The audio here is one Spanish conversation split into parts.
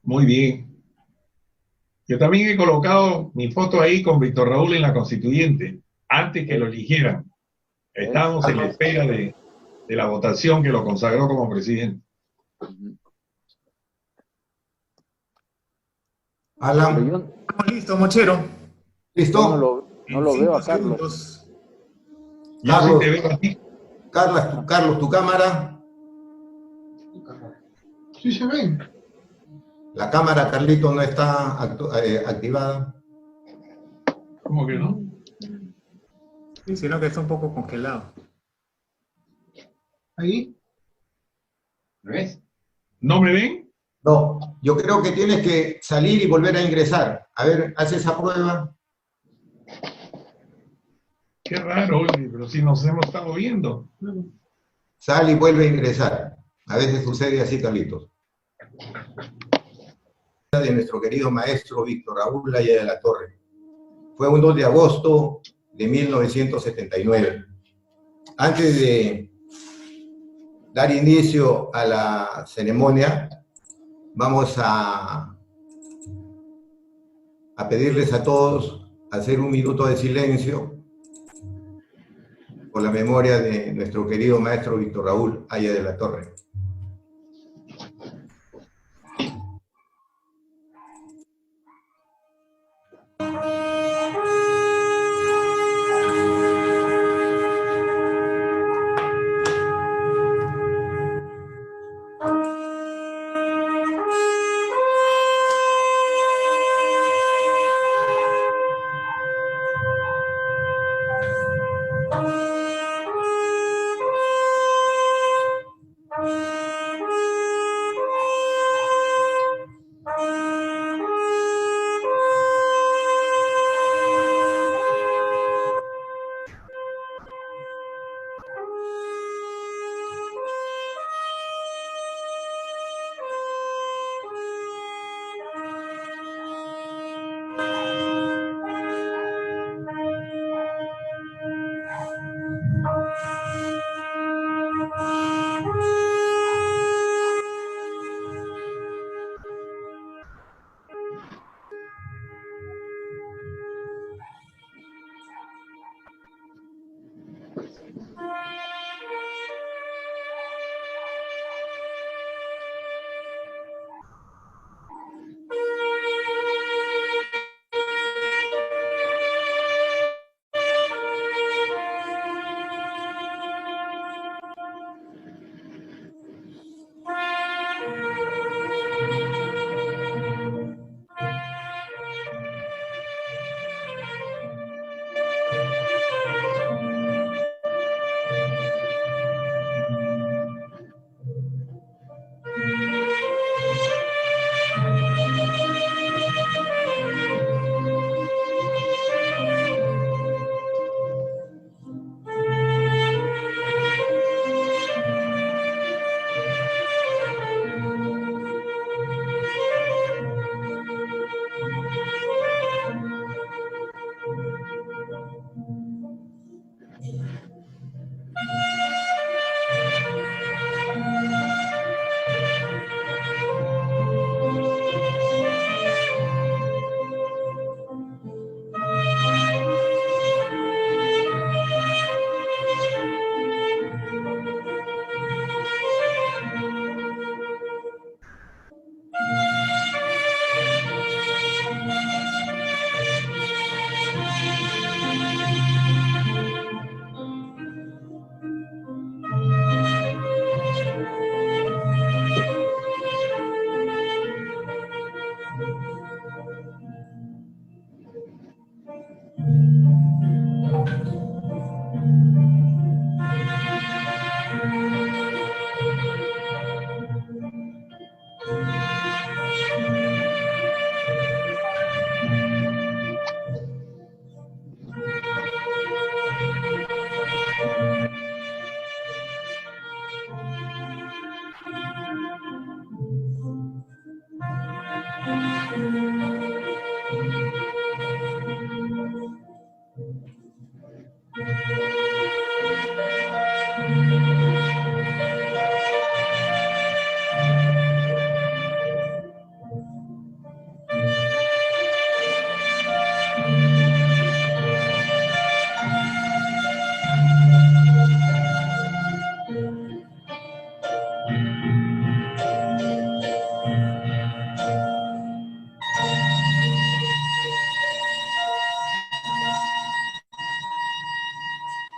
Muy bien. Yo también he colocado mi foto ahí con Víctor Raúl en la constituyente, antes que lo Es, eligieran. Estábamos en la es, espera de la votación que lo consagró como presidente. ujú. Pero Alan, Estamos listos, Mochero. yo ¿listo? no En lo veo a cinco Carlos. segundos. Yo sí te Carlos, veo a ti. Carlos, tu cámara. Sí se ven. La cámara, Carlito, no está activada. ¿Cómo que no? Sí, sino que está un poco congelado. Ahí. ¿Me ves? ¿No me ven? No, yo creo que tienes que salir y volver a ingresar. A ver, haz esa prueba. Qué raro, oye, pero si nos hemos estado viendo. Sal y vuelve a ingresar. A veces sucede así, Carlitos. De nuestro querido maestro Víctor Raúl Laya de la Torre. Fue un 2 de agosto de 1979. Antes de dar inicio a la ceremonia, vamos a pedirles a todos hacer un minuto de silencio por la memoria de nuestro querido maestro Víctor Raúl Haya de la Torre.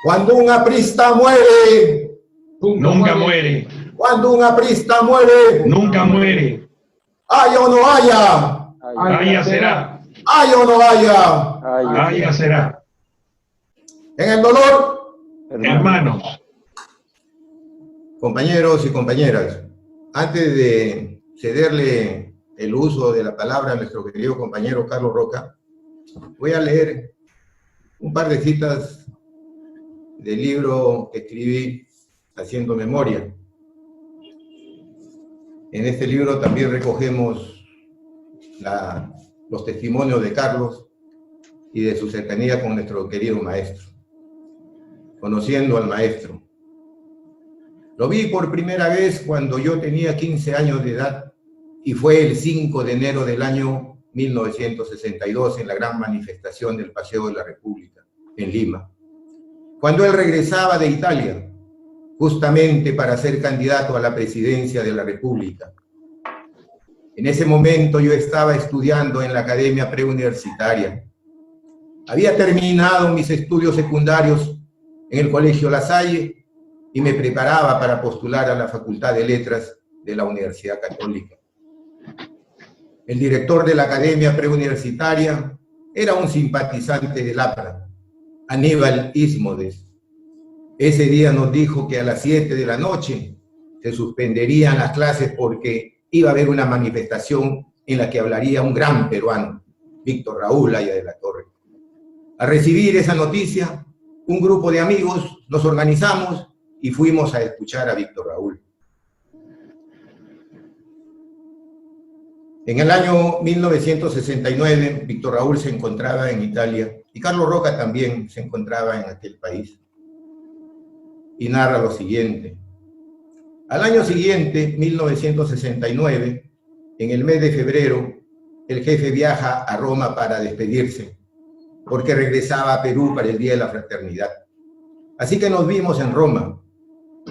Cuando un aprista muere, nunca muere. cuando un aprista muere, Nunca muere. haya o no haya, Haya será. haya o no haya. Haya será. En el dolor, Hermanos, compañeros y compañeras, antes de cederle el uso de la palabra a nuestro querido compañero Carlos Roca, voy a leer un par de citas del libro que escribí Haciendo Memoria. En este libro también recogemos los testimonios de Carlos y de su cercanía con nuestro querido maestro. Conociendo al maestro. Lo vi por primera vez cuando yo tenía 15 años de edad y fue el 5 de enero del año 1962 en la gran manifestación del Paseo de la República en Lima. Cuando él regresaba de Italia, justamente para ser candidato a la presidencia de la República. En ese momento yo estaba estudiando en la Academia Preuniversitaria. Había terminado mis estudios secundarios en el Colegio La Salle y me preparaba para postular a la Facultad de Letras de la Universidad Católica. El director de la Academia Preuniversitaria era un simpatizante del APRA, Aníbal Ismodes. Ese día nos dijo que a las 7 de la noche se suspenderían las clases porque iba a haber una manifestación en la que hablaría un gran peruano, Víctor Raúl Haya de la Torre. Al recibir esa noticia, un grupo de amigos nos organizamos y fuimos a escuchar a Víctor Raúl. En el año 1969, Víctor Raúl se encontraba en Italia y Carlos Roca también se encontraba en aquel país. Y narra lo siguiente. Al año siguiente, 1969, en el mes de febrero, el jefe viaja a Roma para despedirse, porque regresaba a Perú para el Día de la Fraternidad. Así que nos vimos en Roma.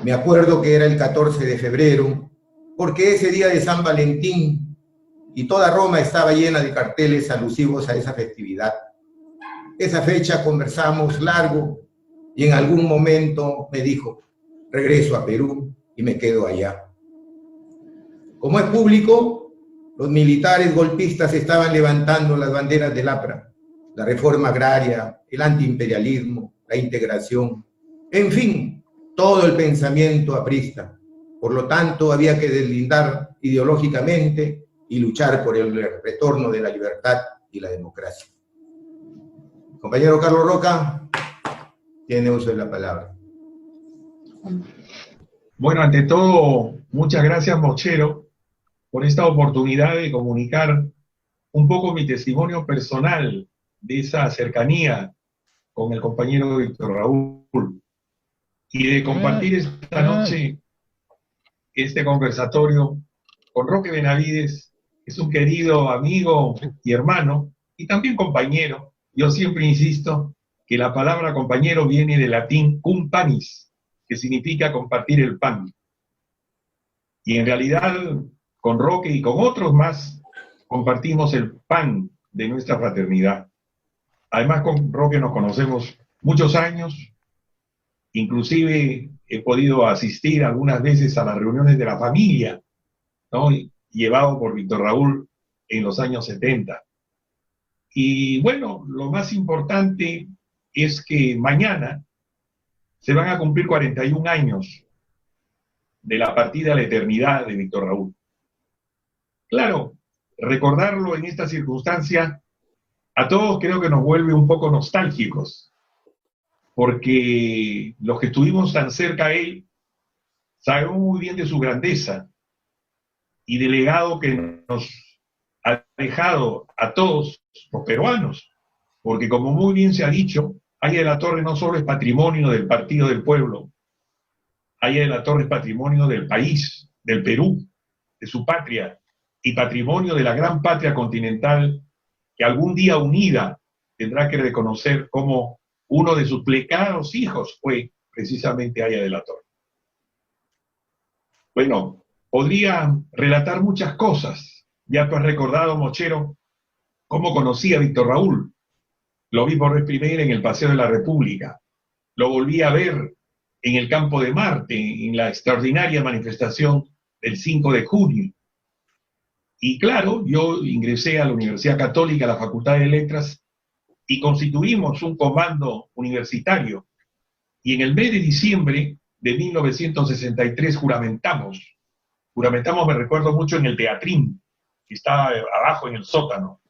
Me acuerdo que era el 14 de febrero, porque ese día de San Valentín y toda Roma estaba llena de carteles alusivos a esa festividad. Esa fecha conversamos largo y en algún momento me dijo, regreso a Perú y me quedo allá. Como es público, los militares golpistas estaban levantando las banderas del APRA, la reforma agraria, el antiimperialismo, la integración, en fin, todo el pensamiento aprista. Por lo tanto, había que deslindar ideológicamente y luchar por el retorno de la libertad y la democracia. Compañero Carlos Roca, tiene uso de la palabra. bueno, ante todo, muchas gracias, Mochero, por esta oportunidad de comunicar un poco mi testimonio personal de esa cercanía con el compañero Víctor Raúl y de compartir esta noche este conversatorio con Roque Benavides, que es un querido amigo y hermano y también compañero. Yo siempre insisto que la palabra compañero viene del latín cum panis, que significa compartir el pan. Y en realidad, con Roque y con otros más, compartimos el pan de nuestra fraternidad. Además, con Roque nos conocemos muchos años, inclusive he podido asistir algunas veces a las reuniones de la familia, ¿no? Llevado por Víctor Raúl en los años 70. Y bueno, lo más importante es que mañana se van a cumplir 41 años de la partida a la eternidad de Víctor Raúl. Claro, recordarlo en esta circunstancia a todos creo que nos vuelve un poco nostálgicos, porque los que estuvimos tan cerca a él sabemos muy bien de su grandeza y del legado que nos ha dejado a todos los peruanos, porque como muy bien se ha dicho, Haya de la Torre no solo es patrimonio del Partido del Pueblo, Haya de la Torre es patrimonio del país, del Perú, de su patria, y patrimonio de la gran patria continental que algún día unida tendrá que reconocer como uno de sus plegados hijos fue precisamente Haya de la Torre. Bueno, podría relatar muchas cosas. Ya tú has recordado, Mochero, cómo conocí a Víctor Raúl. Lo vi por vez primera en el Paseo de la República. lo volví a ver en el campo de Marte, en la extraordinaria manifestación del 5 de junio. Y claro, yo ingresé a la Universidad Católica, a la Facultad de Letras, y constituimos un comando universitario. Y en el mes de diciembre de 1963 juramentamos, me recuerdo mucho, en el Teatrín, que estaba abajo en el sótano.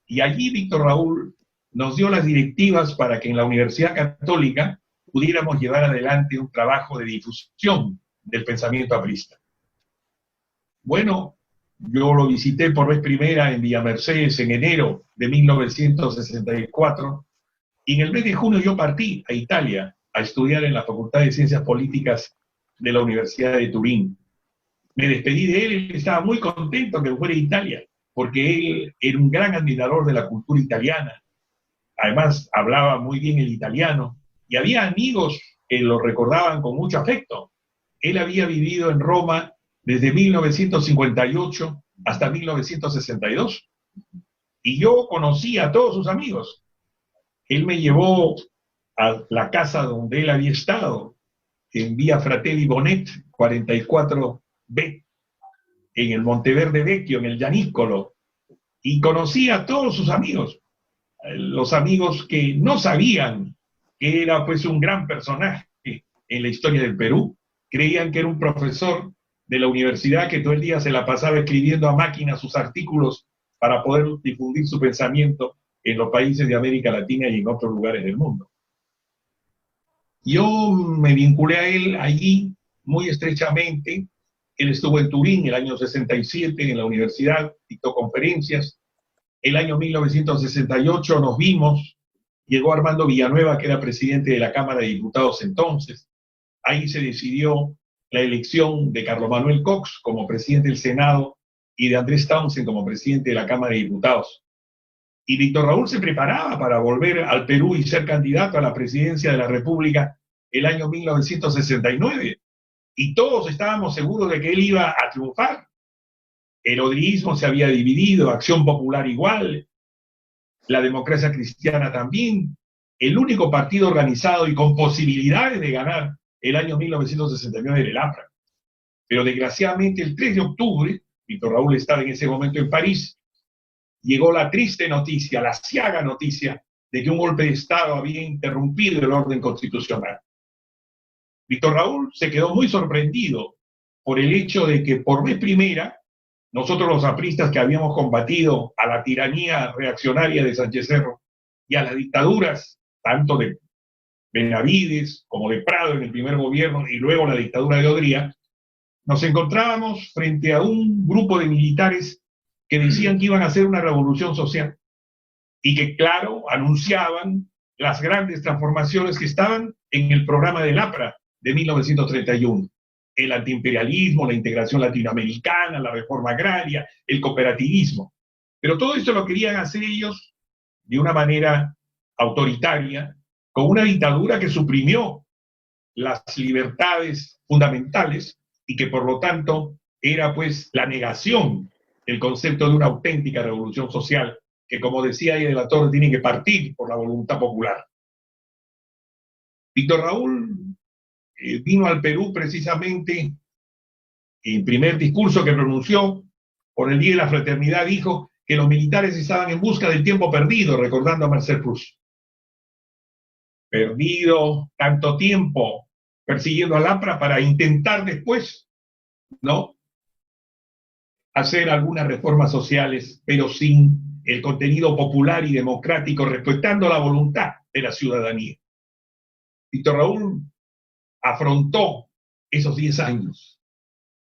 Y allí Víctor Raúl nos dio las directivas para que en la Universidad Católica pudiéramos llevar adelante un trabajo de difusión del pensamiento aprista. Bueno, yo lo visité por vez primera en Villa Mercedes en enero de 1964, y en el mes de junio yo partí a Italia a estudiar en la Facultad de Ciencias Políticas de la Universidad de Turín. Me despedí de él, él estaba muy contento que fuera a Italia, porque él era un gran admirador de la cultura italiana. Además, hablaba muy bien el italiano, y había amigos que lo recordaban con mucho afecto. Él había vivido en Roma desde 1958 hasta 1962, y yo conocí a todos sus amigos. Él me llevó a la casa donde él había estado, en Vía Fratelli Bonet, 44B, en el Monteverde Vecchio, en el Gianicolo, y conocí a todos sus amigos, los amigos que no sabían que era pues un gran personaje en la historia del Perú. Creían que era un profesor de la universidad que todo el día se la pasaba escribiendo a máquina sus artículos para poder difundir su pensamiento en los países de América Latina y en otros lugares del mundo. Yo me vinculé a él allí muy estrechamente. Él estuvo en Turín el año 67 en la universidad, dictó conferencias. El año 1968 nos vimos, llegó Armando Villanueva, que era presidente de la Cámara de Diputados entonces. Ahí se decidió la elección de Carlos Manuel Cox como presidente del Senado y de Andrés Townsend como presidente de la Cámara de Diputados. Y Víctor Raúl se preparaba para volver al Perú y ser candidato a la presidencia de la República el año 1969. Y todos estábamos seguros de que él iba a triunfar. El odrismo se había dividido, Acción Popular igual, la Democracia Cristiana también. El único partido organizado y con posibilidades de ganar el año 1969 era el APRA. Pero desgraciadamente el 3 de octubre, Víctor Raúl estaba en ese momento en París, llegó la triste noticia, la ciaga noticia, de que un golpe de Estado había interrumpido el orden constitucional. Víctor Raúl se quedó muy sorprendido por el hecho de que por vez primera, nosotros los apristas que habíamos combatido a la tiranía reaccionaria de Sánchez Cerro y a las dictaduras, tanto de Benavides como de Prado en el primer gobierno y luego la dictadura de Odría, nos encontrábamos frente a un grupo de militares que decían que iban a hacer una revolución social y que, claro, anunciaban las grandes transformaciones que estaban en el programa del APRA de 1931. El antiimperialismo, la integración latinoamericana, la reforma agraria, el cooperativismo. Pero todo esto lo querían hacer ellos de una manera autoritaria, con una dictadura que suprimió las libertades fundamentales y que por lo tanto era pues la negación del concepto de una auténtica revolución social que, como decía ahí de la Torre, tiene que partir por la voluntad popular. Víctor Raúl vino al Perú precisamente, el primer discurso que pronunció por el Día de la Fraternidad dijo que los militares estaban en busca del tiempo perdido, recordando a Marcel Proust. Perdido tanto tiempo persiguiendo al APRA para intentar después, ¿no?, hacer algunas reformas sociales, pero sin el contenido popular y democrático, respetando la voluntad de la ciudadanía. Víctor Raúl afrontó esos 10 años,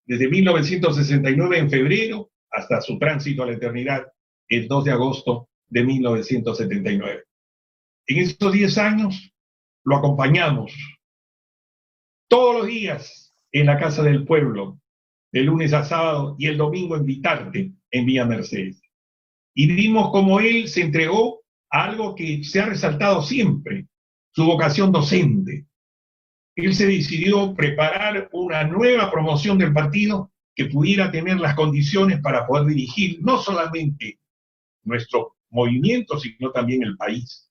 desde 1969 en febrero hasta su tránsito a la eternidad el 2 de agosto de 1979. En esos 10 años lo acompañamos todos los días en la Casa del Pueblo, de lunes a sábado, y el domingo en Vitarte, en Villa Mercedes. Y vimos cómo él se entregó a algo que se ha resaltado siempre, su vocación docente. Él se decidió preparar una nueva promoción del partido que pudiera tener las condiciones para poder dirigir no solamente nuestro movimiento, sino también el país.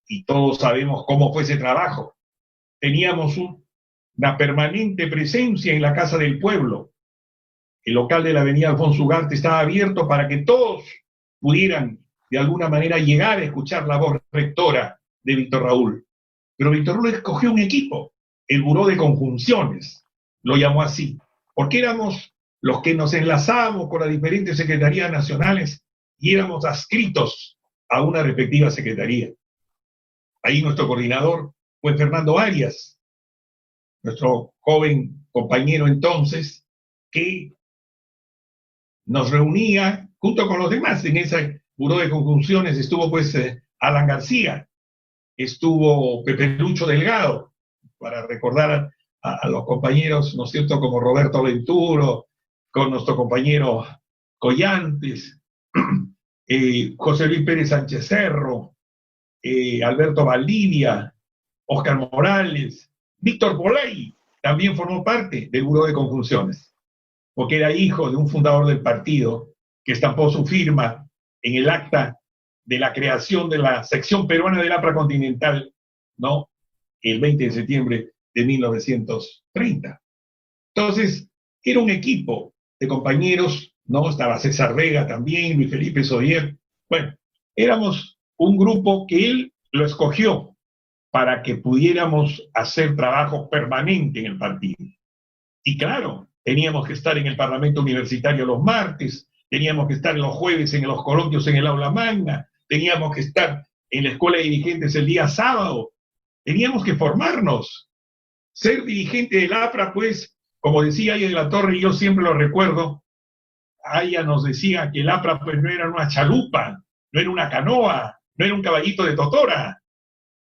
Y todos sabemos cómo fue ese trabajo. teníamos una permanente presencia en la Casa del Pueblo. El local de la avenida Alfonso Ugarte estaba abierto para que todos pudieran de alguna manera llegar a escuchar la voz rectora de Víctor Raúl. Pero Víctor Raúl escogió un equipo, el Buró de Conjunciones, lo llamó así, porque éramos los que nos enlazábamos con las diferentes secretarías nacionales y éramos adscritos a una respectiva secretaría. Ahí nuestro coordinador fue Fernando Arias, nuestro joven compañero entonces, que nos reunía junto con los demás. En ese Buró de Conjunciones estuvo pues Alan García, estuvo Pepe Lucho Delgado, para recordar a los compañeros, ¿no es cierto?, como Roberto Venturo, con nuestro compañero Collantes, José Luis Pérez Sánchez Cerro, Alberto Valdivia, Oscar Morales, Víctor Polay también formó parte del Buró de Conjunciones, porque era hijo de un fundador del partido que estampó su firma en el acta de la creación de la sección peruana del APRA Continental, ¿no?, el 20 de septiembre de 1930. Entonces, era un equipo de compañeros, ¿no? Estaba César Vega también, Luis Felipe Sodier. Bueno, éramos un grupo que él lo escogió para que pudiéramos hacer trabajo permanente en el partido. Y claro, teníamos que estar en el Parlamento Universitario los martes, teníamos que estar los jueves en los coloquios en el aula magna, teníamos que estar en la escuela de dirigentes el día sábado, teníamos que formarnos. Ser dirigente del APRA, pues, como decía Aya de la Torre, y yo siempre lo recuerdo, Aya nos decía que el APRA pues no era una chalupa, no era una canoa, no era un caballito de totora,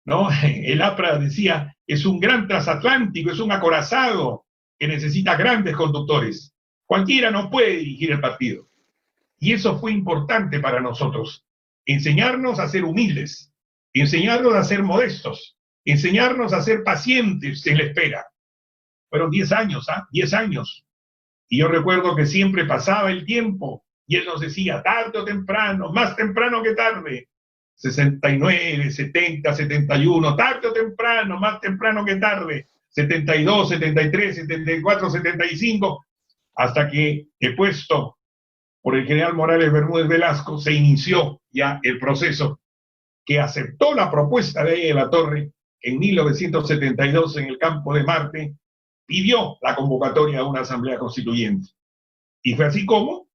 ¿no? El APRA decía, es un gran transatlántico, es un acorazado que necesita grandes conductores. Cualquiera no puede dirigir el partido. Y eso fue importante para nosotros, enseñarnos a ser humildes, enseñarnos a ser modestos, enseñarnos a ser pacientes en la espera. Fueron 10 años, 10 años. Y yo recuerdo que siempre pasaba el tiempo y él nos decía, tarde o temprano, más temprano que tarde, 69, 70, 71, tarde o temprano, más temprano que tarde, 72, 73, 74, 75, hasta que, puesto por el general Morales Bermúdez Velasco, se inició ya el proceso que aceptó la propuesta de Aya de la Torre en 1972 en el campo de Marte, pidió la convocatoria a una asamblea constituyente. Y fue así como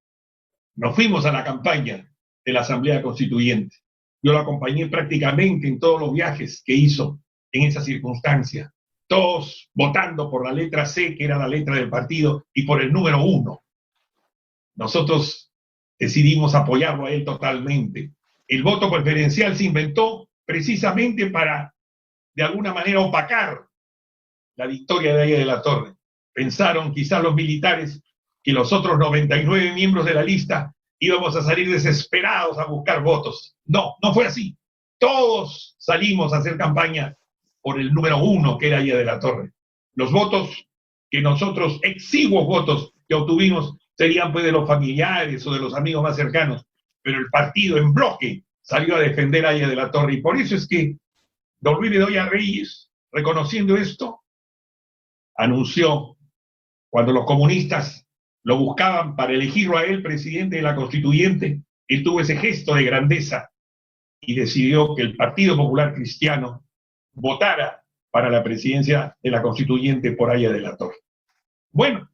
nos fuimos a la campaña de la asamblea constituyente. Yo lo acompañé prácticamente en todos los viajes que hizo en esa circunstancia, todos votando por la letra C, que era la letra del partido, y por el número 1. Nosotros decidimos apoyarlo a él totalmente. El voto preferencial se inventó precisamente para, de alguna manera, opacar la victoria de Aya de la Torre. Pensaron quizás los militares que los otros 99 miembros de la lista íbamos a salir desesperados a buscar votos. No, no fue así. Todos salimos a hacer campaña por el número 1, que era Aya de la Torre. Los votos que nosotros, exiguos votos que obtuvimos, serían pues de los familiares o de los amigos más cercanos, pero el partido en bloque salió a defender a Aya de la Torre, y por eso es que don Luis Bedoya Reyes, reconociendo esto, anunció, cuando los comunistas lo buscaban para elegirlo a él presidente de la Constituyente, él tuvo ese gesto de grandeza y decidió que el Partido Popular Cristiano votara para la presidencia de la Constituyente por Aya de la Torre. Bueno,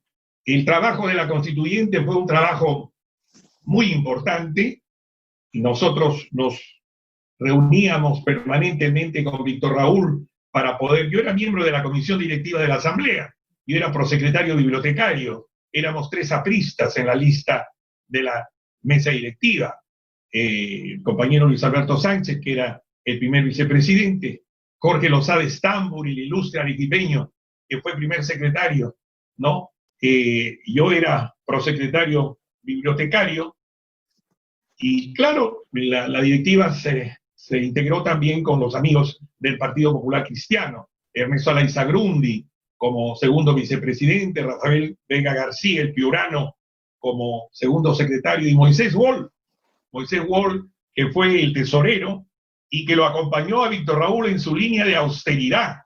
el trabajo de la Constituyente fue un trabajo muy importante y nosotros nos reuníamos permanentemente con Víctor Raúl para poder... Yo era miembro de la comisión directiva de la Asamblea, yo era prosecretario bibliotecario, éramos 3 apristas en la lista de la mesa directiva. El compañero Luis Alberto Sánchez, que era el primer vicepresidente, Jorge Lozada Estambul, el ilustre arequipeño, que fue primer secretario, ¿no? Yo era prosecretario bibliotecario, y claro, la directiva se integró también con los amigos del Partido Popular Cristiano, Ernesto Alaizagrundy como segundo vicepresidente, Rafael Vega García, el piurano, como segundo secretario, y Moisés Wall, que fue el tesorero y que lo acompañó a Víctor Raúl en su línea de austeridad.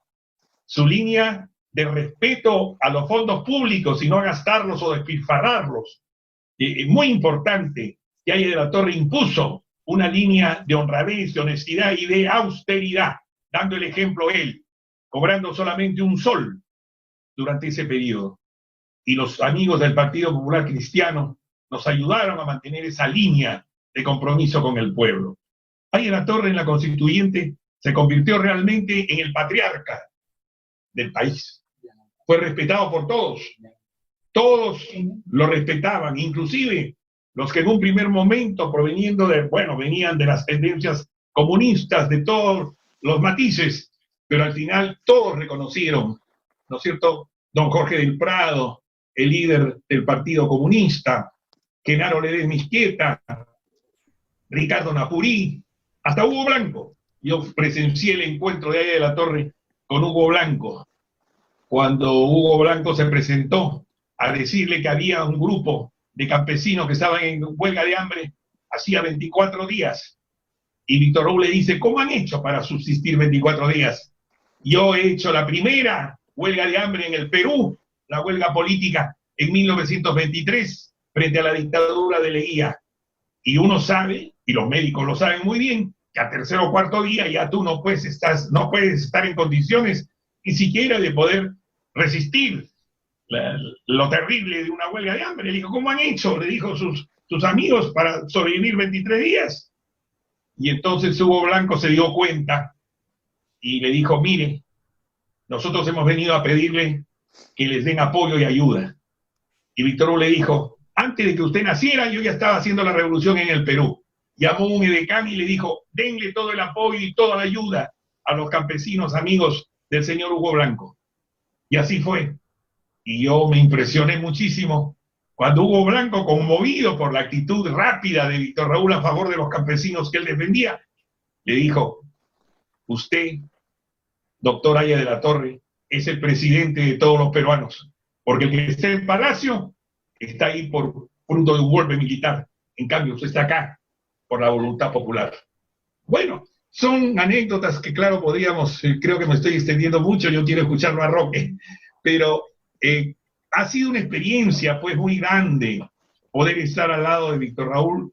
su línea de respeto a los fondos públicos y no gastarlos o despilfarrarlos. Muy importante que Haya de la Torre impuso una línea de honradez, de honestidad y de austeridad, dando el ejemplo él, cobrando solamente un sol durante ese periodo. Y los amigos del Partido Popular Cristiano nos ayudaron a mantener esa línea de compromiso con el pueblo. Haya de la Torre en la Constituyente se convirtió realmente en el patriarca del país. Fue respetado por todos. Todos lo respetaban, inclusive los que en un primer momento venían de las tendencias comunistas, de todos los matices, pero al final todos reconocieron, ¿no es cierto?, don Jorge del Prado, el líder del Partido Comunista, Genaro Ledesma Izquieta, Ricardo Napurí, hasta Hugo Blanco. Yo presencié el encuentro de Haya de la Torre con Hugo Blanco, cuando Hugo Blanco se presentó a decirle que había un grupo de campesinos que estaban en huelga de hambre hacía 24 días. Y Víctor Raúl le dice, ¿cómo han hecho para subsistir 24 días? Yo he hecho la primera huelga de hambre en el Perú, la huelga política en 1923, frente a la dictadura de Leguía. Y uno sabe, y los médicos lo saben muy bien, que a tercer o cuarto día ya tú no puedes estar en condiciones ni siquiera de poder resistir lo terrible de una huelga de hambre. Le dijo, ¿cómo han hecho? Le dijo sus amigos para sobrevivir 23 días. Y entonces Hugo Blanco se dio cuenta y le dijo, mire, nosotros hemos venido a pedirle que les den apoyo y ayuda. Y Víctor Hugo le dijo, antes de que usted naciera, yo ya estaba haciendo la revolución en el Perú. Llamó a un edecán y le dijo, denle todo el apoyo y toda la ayuda a los campesinos amigos del señor Hugo Blanco. Y así fue. Y yo me impresioné muchísimo cuando Hugo Blanco, conmovido por la actitud rápida de Víctor Raúl a favor de los campesinos que él defendía, le dijo, usted, doctor Haya de la Torre, es el presidente de todos los peruanos, porque el que está en Palacio está ahí por fruto de un golpe militar. En cambio, usted está acá por la voluntad popular. Bueno, son anécdotas que, claro, podríamos, creo que me estoy extendiendo mucho, yo quiero escucharlo a Roque, pero ha sido una experiencia pues muy grande poder estar al lado de Víctor Raúl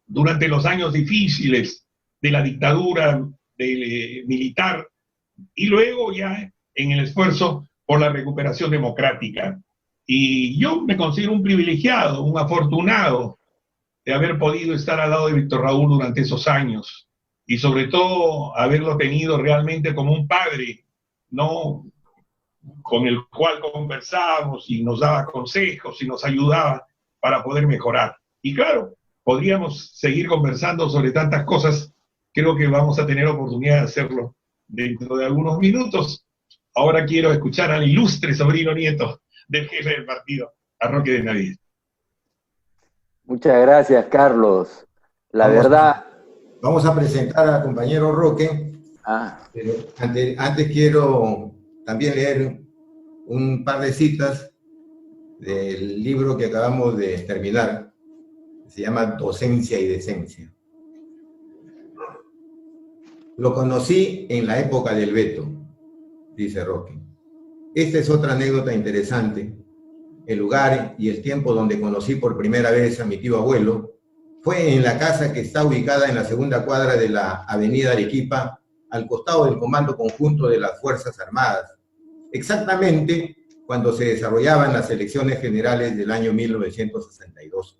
durante los años difíciles de la dictadura militar y luego ya en el esfuerzo por la recuperación democrática. Y yo me considero un privilegiado, un afortunado de haber podido estar al lado de Víctor Raúl durante esos años y sobre todo haberlo tenido realmente como un padre, ¿no?, con el cual conversábamos y nos daba consejos y nos ayudaba para poder mejorar. Y claro, podríamos seguir conversando sobre tantas cosas. Creo que vamos a tener oportunidad de hacerlo dentro de algunos minutos. Ahora quiero escuchar al ilustre sobrino nieto del jefe del partido, a Roque Benavides. Muchas gracias, Carlos. Vamos a presentar al compañero Roque, pero antes quiero también leer un par de citas del libro que acabamos de terminar, que se llama Docencia y Decencia. Lo conocí en la época del veto, dice Roque. Esta es otra anécdota interesante. El lugar y el tiempo donde conocí por primera vez a mi tío abuelo fue en la casa que está ubicada en la segunda cuadra de la avenida Arequipa, al costado del Comando Conjunto de las Fuerzas Armadas, exactamente cuando se desarrollaban las elecciones generales del año 1962.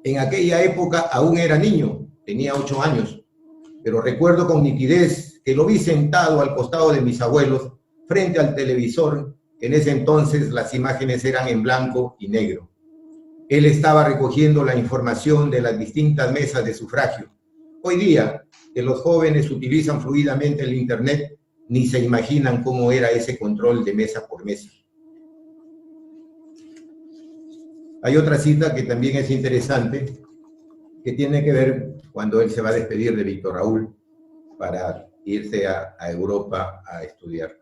En aquella época aún era niño, tenía 8 años, pero recuerdo con nitidez que lo vi sentado al costado de mis abuelos frente al televisor. En ese entonces las imágenes eran en blanco y negro. Él estaba recogiendo la información de las distintas mesas de sufragio. Hoy día, que los jóvenes utilizan fluidamente el Internet, ni se imaginan cómo era ese control de mesa por mesa. Hay otra cita que también es interesante, que tiene que ver cuando él se va a despedir de Víctor Raúl para irse a Europa a estudiar.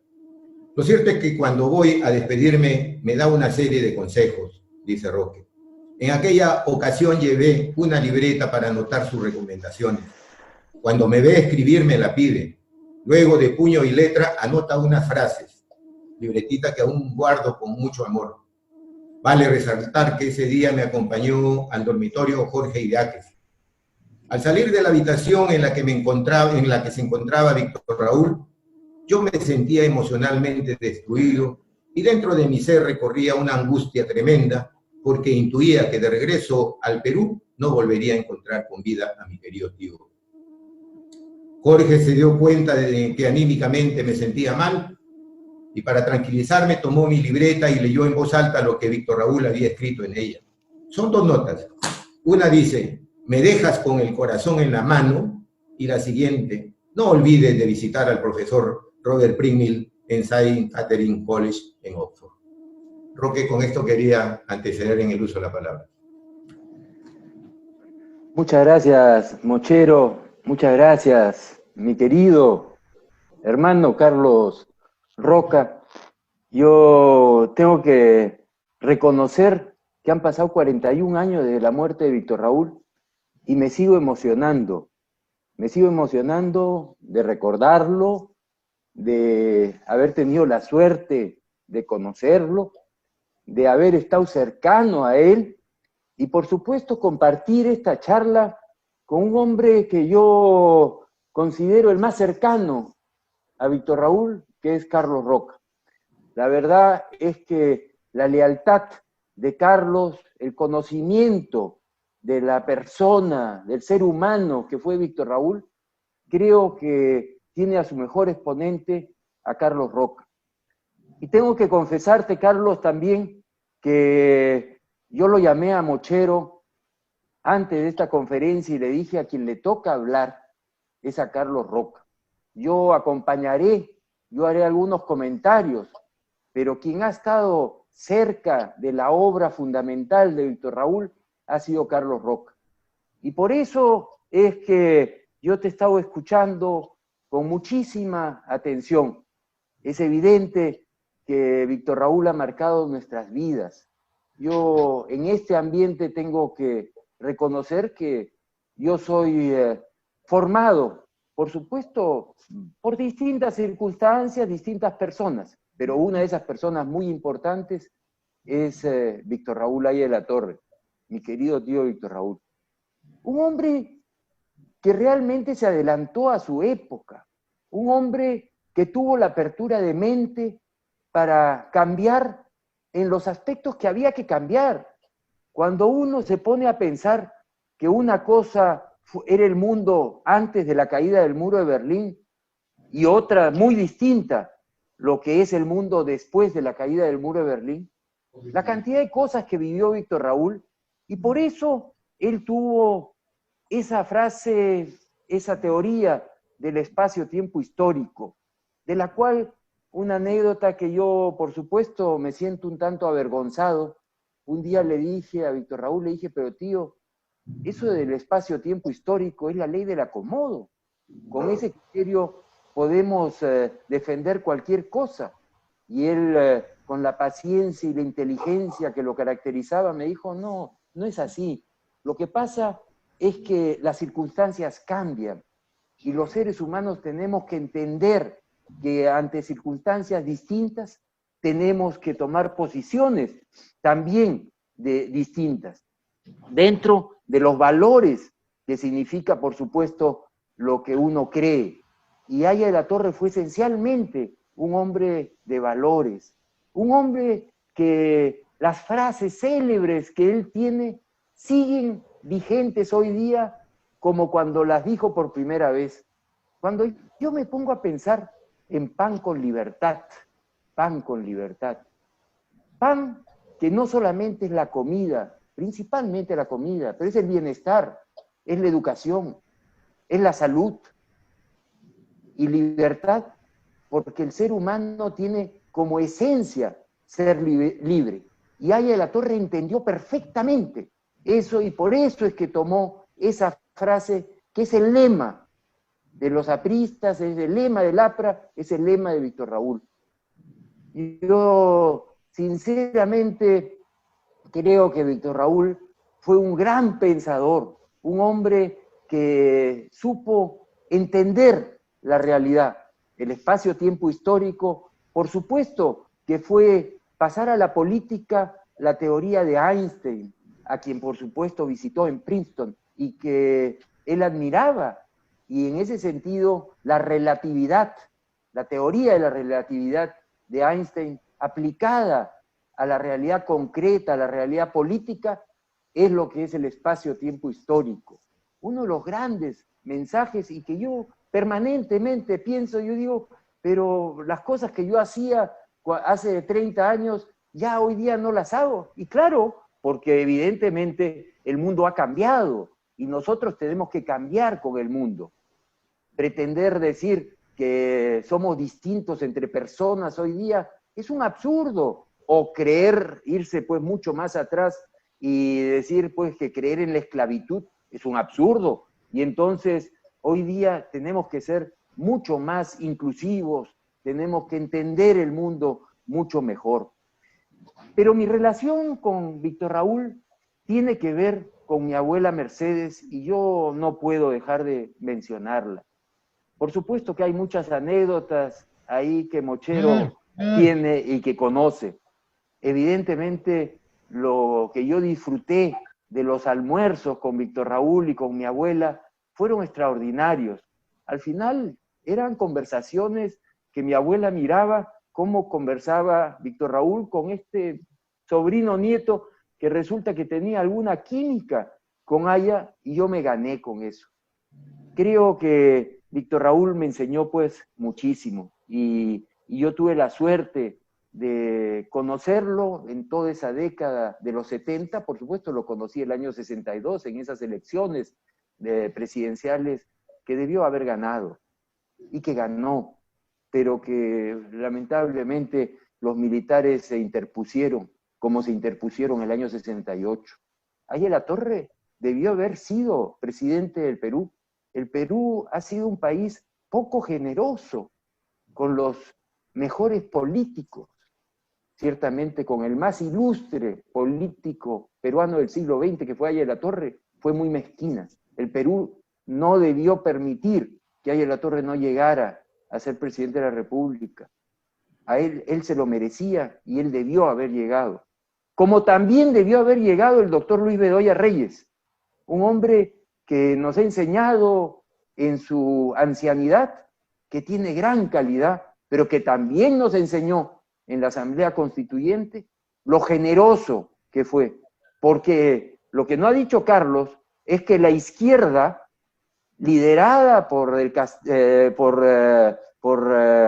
Lo cierto es que cuando voy a despedirme me da una serie de consejos, dice Roque. En aquella ocasión llevé una libreta para anotar sus recomendaciones. Cuando me ve escribir me la pide. Luego, de puño y letra, anota unas frases, libretita que aún guardo con mucho amor. Vale resaltar que ese día me acompañó al dormitorio Jorge Idiáquez. Al salir de la habitación en la que se encontraba Víctor Raúl, yo me sentía emocionalmente destruido y dentro de mi ser recorría una angustia tremenda porque intuía que de regreso al Perú no volvería a encontrar con vida a mi querido tío. Jorge se dio cuenta de que anímicamente me sentía mal y para tranquilizarme tomó mi libreta y leyó en voz alta lo que Víctor Raúl había escrito en ella. Son dos notas. Una dice: me dejas con el corazón en la mano, y la siguiente: no olvides de visitar al profesor Robert Pringmill en St. Catherine College en Oxford. Roque, con esto quería anteceder en el uso de la palabra. Muchas gracias, Mochero. Muchas gracias, mi querido hermano Carlos Roca. Yo tengo que reconocer que han pasado 41 años desde la muerte de Víctor Raúl y me sigo emocionando. Me sigo emocionando de recordarlo, de haber tenido la suerte de conocerlo, de haber estado cercano a él y por supuesto compartir esta charla con un hombre que yo considero el más cercano a Víctor Raúl, que es Carlos Roca. La verdad es que la lealtad de Carlos, el conocimiento de la persona, del ser humano que fue Víctor Raúl, creo que tiene a su mejor exponente a Carlos Roca. Y tengo que confesarte, Carlos, también que yo lo llamé a Mochero antes de esta conferencia y le dije: a quien le toca hablar es a Carlos Roca. Yo acompañaré, yo haré algunos comentarios, pero quien ha estado cerca de la obra fundamental de Víctor Raúl ha sido Carlos Roca. Y por eso es que yo te he estado escuchando con muchísima atención. Es evidente que Víctor Raúl ha marcado nuestras vidas. Yo en este ambiente tengo que reconocer que yo soy formado, por supuesto, por distintas circunstancias, distintas personas, pero una de esas personas muy importantes es Víctor Raúl Haya de la Torre, mi querido tío Víctor Raúl. Un hombre que realmente se adelantó a su época, un hombre que tuvo la apertura de mente para cambiar en los aspectos que había que cambiar. Cuando uno se pone a pensar que una cosa era el mundo antes de la caída del muro de Berlín y otra muy distinta, lo que es el mundo después de la caída del muro de Berlín, la cantidad de cosas que vivió Víctor Raúl, y por eso él tuvo esa frase, esa teoría del espacio-tiempo histórico, de la cual una anécdota que yo, por supuesto, me siento un tanto avergonzado. Un día le dije a Víctor Raúl, le dije: pero tío, eso del espacio-tiempo histórico es la ley del acomodo. Con ese criterio podemos defender cualquier cosa. Y él, con la paciencia y la inteligencia que lo caracterizaba, me dijo: no, no es así. Lo que pasa es que las circunstancias cambian y los seres humanos tenemos que entender que ante circunstancias distintas tenemos que tomar posiciones también distintas, dentro de los valores que significa, por supuesto, lo que uno cree. Y Haya de la Torre fue esencialmente un hombre de valores, un hombre que las frases célebres que él tiene siguen vigentes hoy día como cuando las dijo por primera vez. Cuando yo me pongo a pensar en pan con libertad, pan con libertad, pan que no solamente es la comida, principalmente la comida, pero es el bienestar, es la educación, es la salud y libertad, porque el ser humano tiene como esencia ser libre. Y Haya de la Torre entendió perfectamente eso y por eso es que tomó esa frase que es el lema de los apristas, es el lema del APRA, es el lema de Víctor Raúl. Y yo sinceramente creo que Víctor Raúl fue un gran pensador, un hombre que supo entender la realidad. el espacio-tiempo histórico, por supuesto que fue pasar a la política la teoría de Einstein, a quien por supuesto visitó en Princeton y que él admiraba, y en ese sentido la relatividad, la teoría de la relatividad de Einstein aplicada a la realidad concreta, a la realidad política, es lo que es el espacio-tiempo histórico. Uno de los grandes mensajes, y que yo permanentemente pienso, yo digo, pero las cosas que yo hacía hace 30 años, ya hoy día no las hago. Y claro, porque evidentemente el mundo ha cambiado y nosotros tenemos que cambiar con el mundo. Pretender decir que somos distintos entre personas hoy día es un absurdo, o creer, irse pues mucho más atrás y decir pues que creer en la esclavitud es un absurdo. Y entonces hoy día tenemos que ser mucho más inclusivos, tenemos que entender el mundo mucho mejor. Pero mi relación con Víctor Raúl tiene que ver con mi abuela Mercedes, y yo no puedo dejar de mencionarla. Por supuesto que hay muchas anécdotas ahí que Mochero tiene y que conoce. Evidentemente, lo que yo disfruté de los almuerzos con Víctor Raúl y con mi abuela fueron extraordinarios. Al final eran conversaciones que mi abuela miraba cómo conversaba Víctor Raúl con este sobrino nieto que resulta que tenía alguna química con Aya, y yo me gané con eso. Creo que Víctor Raúl me enseñó pues muchísimo, y yo tuve la suerte de conocerlo en toda esa década de los 70, por supuesto lo conocí el año 62 en esas elecciones presidenciales que debió haber ganado y que ganó, pero que lamentablemente los militares se interpusieron, como se interpusieron el año 68. Ahí Latorre debió haber sido presidente del Perú. El Perú ha sido un país poco generoso con los mejores políticos, ciertamente con el más ilustre político peruano del siglo XX, que fue Aya Latorre, fue muy mezquina. El Perú no debió permitir que Aya Latorre no llegara a ser presidente de la República. A él se lo merecía y él debió haber llegado. Como también debió haber llegado el doctor Luis Bedoya Reyes, un hombre que nos ha enseñado en su ancianidad, que tiene gran calidad, pero que también nos enseñó en la Asamblea Constituyente lo generoso que fue. Porque lo que no ha dicho Carlos es que la izquierda, liderada por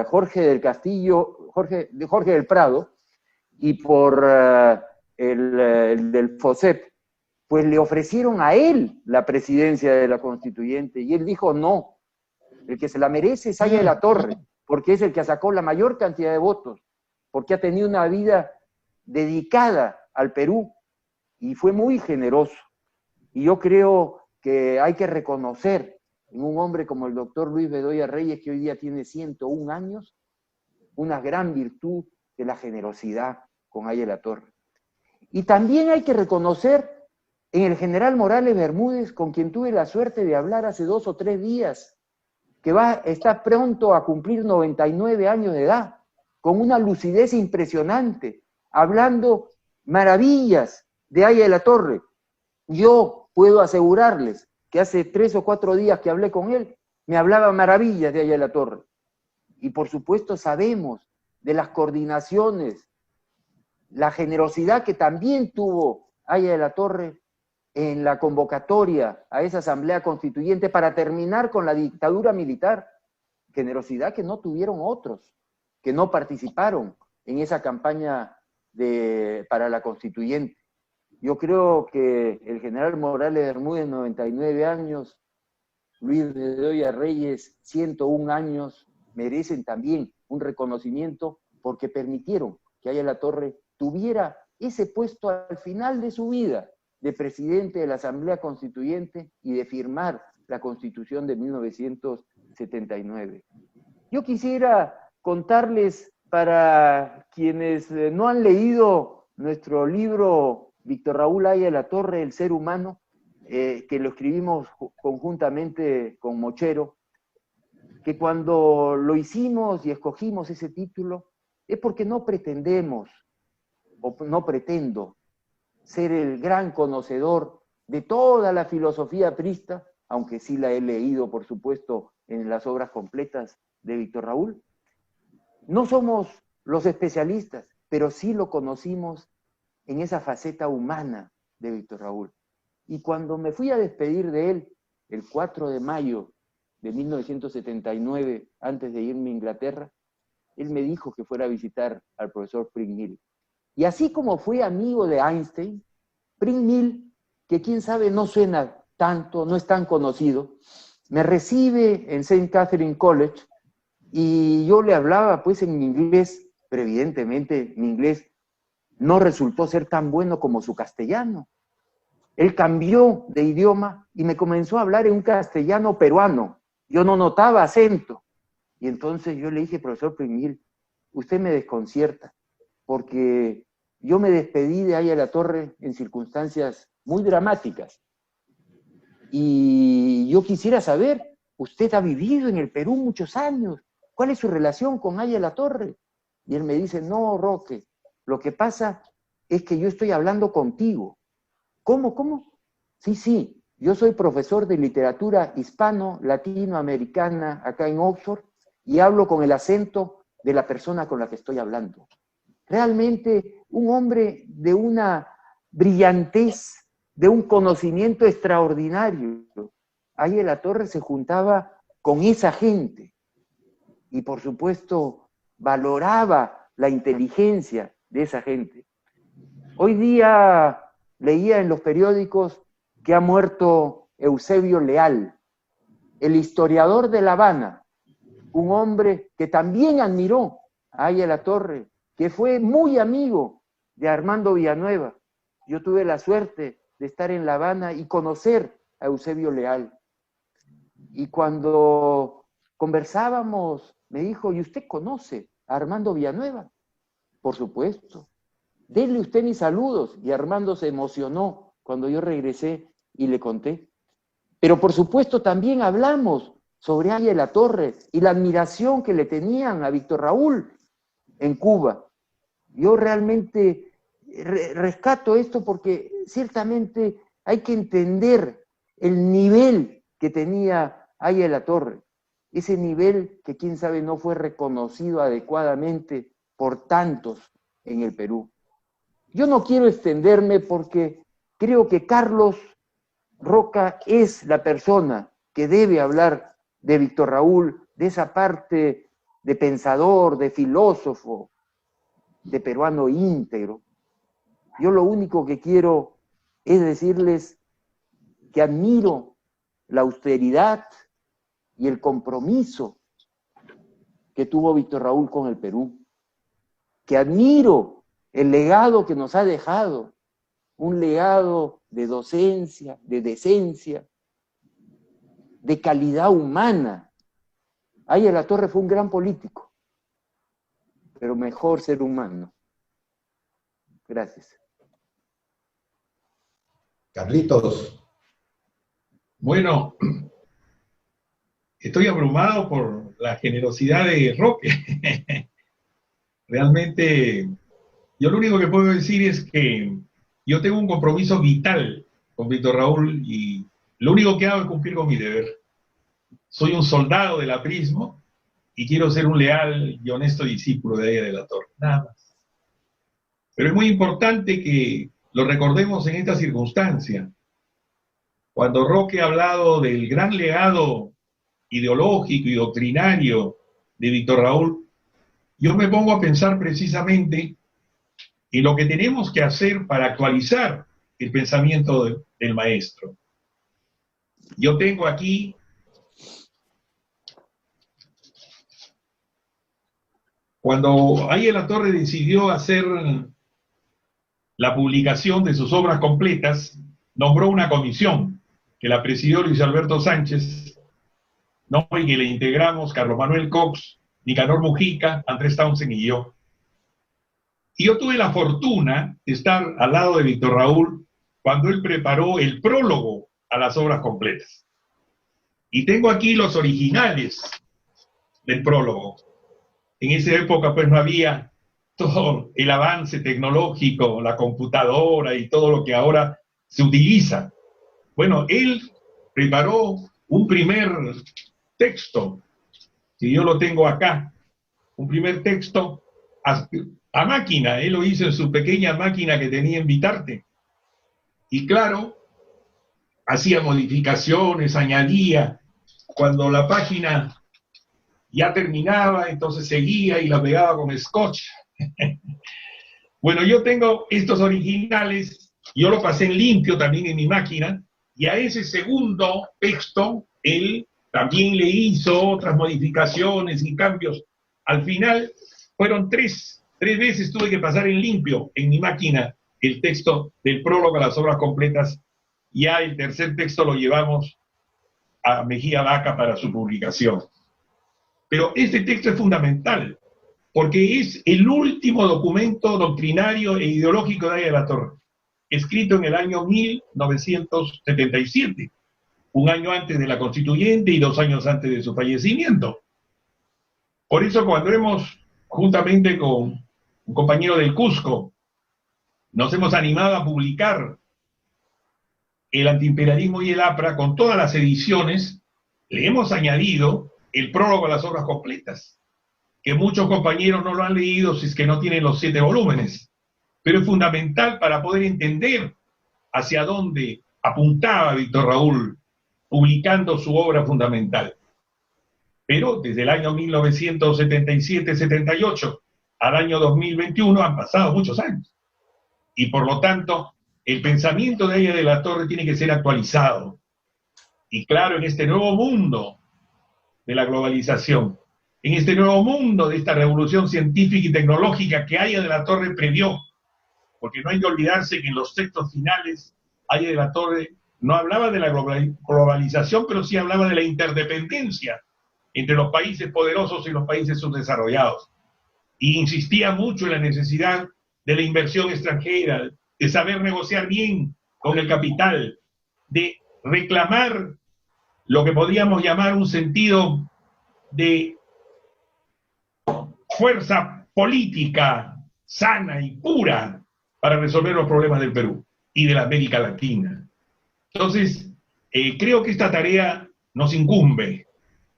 Jorge del Castillo, Jorge del Prado, y por el del FOSEP, pues le ofrecieron a él la presidencia de la Constituyente, y él dijo no, el que se la merece es Aya Latorre, porque es el que sacó la mayor cantidad de votos, porque ha tenido una vida dedicada al Perú, y fue muy generoso. Y yo creo que hay que reconocer en un hombre como el doctor Luis Bedoya Reyes, que hoy día tiene 101 años, una gran virtud de la generosidad con Aya Latorre. Y también hay que reconocer en el general Morales Bermúdez, con quien tuve la suerte de hablar hace 2 o 3 días, que está pronto a cumplir 99 años de edad, con una lucidez impresionante, hablando maravillas de Aya Latorre. Yo puedo asegurarles que hace 3 o 4 días que hablé con él, me hablaba maravillas de Aya Latorre. Y por supuesto sabemos de las coordinaciones, la generosidad que también tuvo Aya Latorre en la convocatoria a esa Asamblea Constituyente para terminar con la dictadura militar. Generosidad que no tuvieron otros, que no participaron en esa campaña para la Constituyente. Yo creo que el general Morales Bermúdez, 99 años, Luis Bedoya Reyes, 101 años, merecen también un reconocimiento porque permitieron que Aya Latorre tuviera ese puesto al final de su vida, de presidente de la Asamblea Constituyente y de firmar la Constitución de 1979. Yo quisiera contarles, para quienes no han leído nuestro libro Víctor Raúl Aya Latorre, El ser humano, que lo escribimos conjuntamente con Mochero, que cuando lo hicimos y escogimos ese título es porque no pretendemos, o no pretendo, ser el gran conocedor de toda la filosofía aprista, aunque sí la he leído, por supuesto, en las obras completas de Víctor Raúl. No somos los especialistas, pero sí lo conocimos en esa faceta humana de Víctor Raúl. Y cuando me fui a despedir de él, el 4 de mayo de 1979, antes de irme a Inglaterra, él me dijo que fuera a visitar al profesor Pring-Mill. Y así como fue amigo de Einstein, Pring-Mill, que quién sabe no suena tanto, no es tan conocido, me recibe en St. Catherine College y yo le hablaba pues en inglés, pero evidentemente mi inglés no resultó ser tan bueno como su castellano. Él cambió de idioma y me comenzó a hablar en un castellano peruano. Yo no notaba acento. Y entonces yo le dije, profesor Pring-Mill, usted me desconcierta, porque yo me despedí de Aya La Torre en circunstancias muy dramáticas. Y yo quisiera saber, usted ha vivido en el Perú muchos años, ¿cuál es su relación con Aya La Torre? Y él me dice, no, Roque, lo que pasa es que yo estoy hablando contigo. ¿Cómo, cómo? Sí, yo soy profesor de literatura hispano-latinoamericana acá en Oxford y hablo con el acento de la persona con la que estoy hablando. Realmente un hombre de una brillantez, de un conocimiento extraordinario. Ahí en La Torre se juntaba con esa gente y por supuesto valoraba la inteligencia de esa gente. Hoy día leía en los periódicos que ha muerto Eusebio Leal, el historiador de La Habana, un hombre que también admiró a Aya La Torre, que fue muy amigo de Armando Villanueva. Yo tuve la suerte de estar en La Habana y conocer a Eusebio Leal. Y cuando conversábamos, me dijo, ¿y usted conoce a Armando Villanueva? Por supuesto. Denle usted mis saludos. Y Armando se emocionó cuando yo regresé y le conté. Pero por supuesto también hablamos sobre Aya La Torre y la admiración que le tenían a Víctor Raúl en Cuba. Yo realmente rescato esto porque ciertamente hay que entender el nivel que tenía Aya La Torre. Ese nivel que quién sabe no fue reconocido adecuadamente por tantos en el Perú. Yo no quiero extenderme porque creo que Carlos Roca es la persona que debe hablar de Víctor Raúl, de esa parte de pensador, de filósofo, de peruano íntegro. Yo lo único que quiero es decirles que admiro la austeridad y el compromiso que tuvo Víctor Raúl con el Perú, que admiro el legado que nos ha dejado, un legado de docencia, de decencia, de calidad humana. Aya La Torre fue un gran político, pero mejor ser humano. Gracias. Carlitos. Bueno, estoy abrumado por la generosidad de Roque. Realmente, yo lo único que puedo decir es que yo tengo un compromiso vital con Víctor Raúl y lo único que hago es cumplir con mi deber. Soy un soldado del aprismo y quiero ser un leal y honesto discípulo de Aya de la Torre, nada más. Pero es muy importante que lo recordemos en esta circunstancia. Cuando Roque ha hablado del gran legado ideológico y doctrinario de Víctor Raúl, yo me pongo a pensar precisamente en lo que tenemos que hacer para actualizar el pensamiento del maestro. Yo tengo aquí cuando Aya La Torre decidió hacer la publicación de sus obras completas, nombró una comisión que la presidió Luis Alberto Sánchez, ¿no? Y que le integramos Carlos Manuel Cox, Nicanor Mujica, Andrés Townsend y yo. Y yo tuve la fortuna de estar al lado de Víctor Raúl cuando él preparó el prólogo a las obras completas. Y tengo aquí los originales del prólogo. En esa época pues no había todo el avance tecnológico, la computadora y todo lo que ahora se utiliza. Bueno, él preparó un primer texto, que yo lo tengo acá, un primer texto a máquina. Él lo hizo en su pequeña máquina que tenía en Vitarte. Y claro, hacía modificaciones, añadía. Cuando la página ya terminaba, entonces seguía y la pegaba con scotch. Bueno, yo tengo estos originales, yo lo pasé en limpio también en mi máquina, y a ese segundo texto, él también le hizo otras modificaciones y cambios. Al final, fueron tres veces tuve que pasar en limpio en mi máquina el texto del prólogo a las obras completas. Ya el tercer texto lo llevamos a Mejía Vaca para su publicación. Pero este texto es fundamental, porque es el último documento doctrinario e ideológico de Aya de la Torre, escrito en el año 1977, un año antes de la Constituyente y 2 años antes de su fallecimiento. Por eso cuando hemos, juntamente con un compañero del Cusco, nos hemos animado a publicar el antiimperialismo y el APRA con todas las ediciones, le hemos añadido el prólogo a las obras completas, que muchos compañeros no lo han leído si es que no tienen los 7 volúmenes, pero es fundamental para poder entender hacia dónde apuntaba Víctor Raúl publicando su obra fundamental. Pero desde el año 1977-78 al año 2021 han pasado muchos años, y por lo tanto el pensamiento de Aya de la Torre tiene que ser actualizado. Y claro, en este nuevo mundo de la globalización, en este nuevo mundo de esta revolución científica y tecnológica que Aya de la Torre previó, porque no hay que olvidarse que en los textos finales Aya de la Torre no hablaba de la globalización, pero sí hablaba de la interdependencia entre los países poderosos y los países subdesarrollados. Y insistía mucho en la necesidad de la inversión extranjera, de saber negociar bien con el capital, de reclamar lo que podríamos llamar un sentido de fuerza política sana y pura para resolver los problemas del Perú y de la América Latina. Entonces, creo que esta tarea nos incumbe.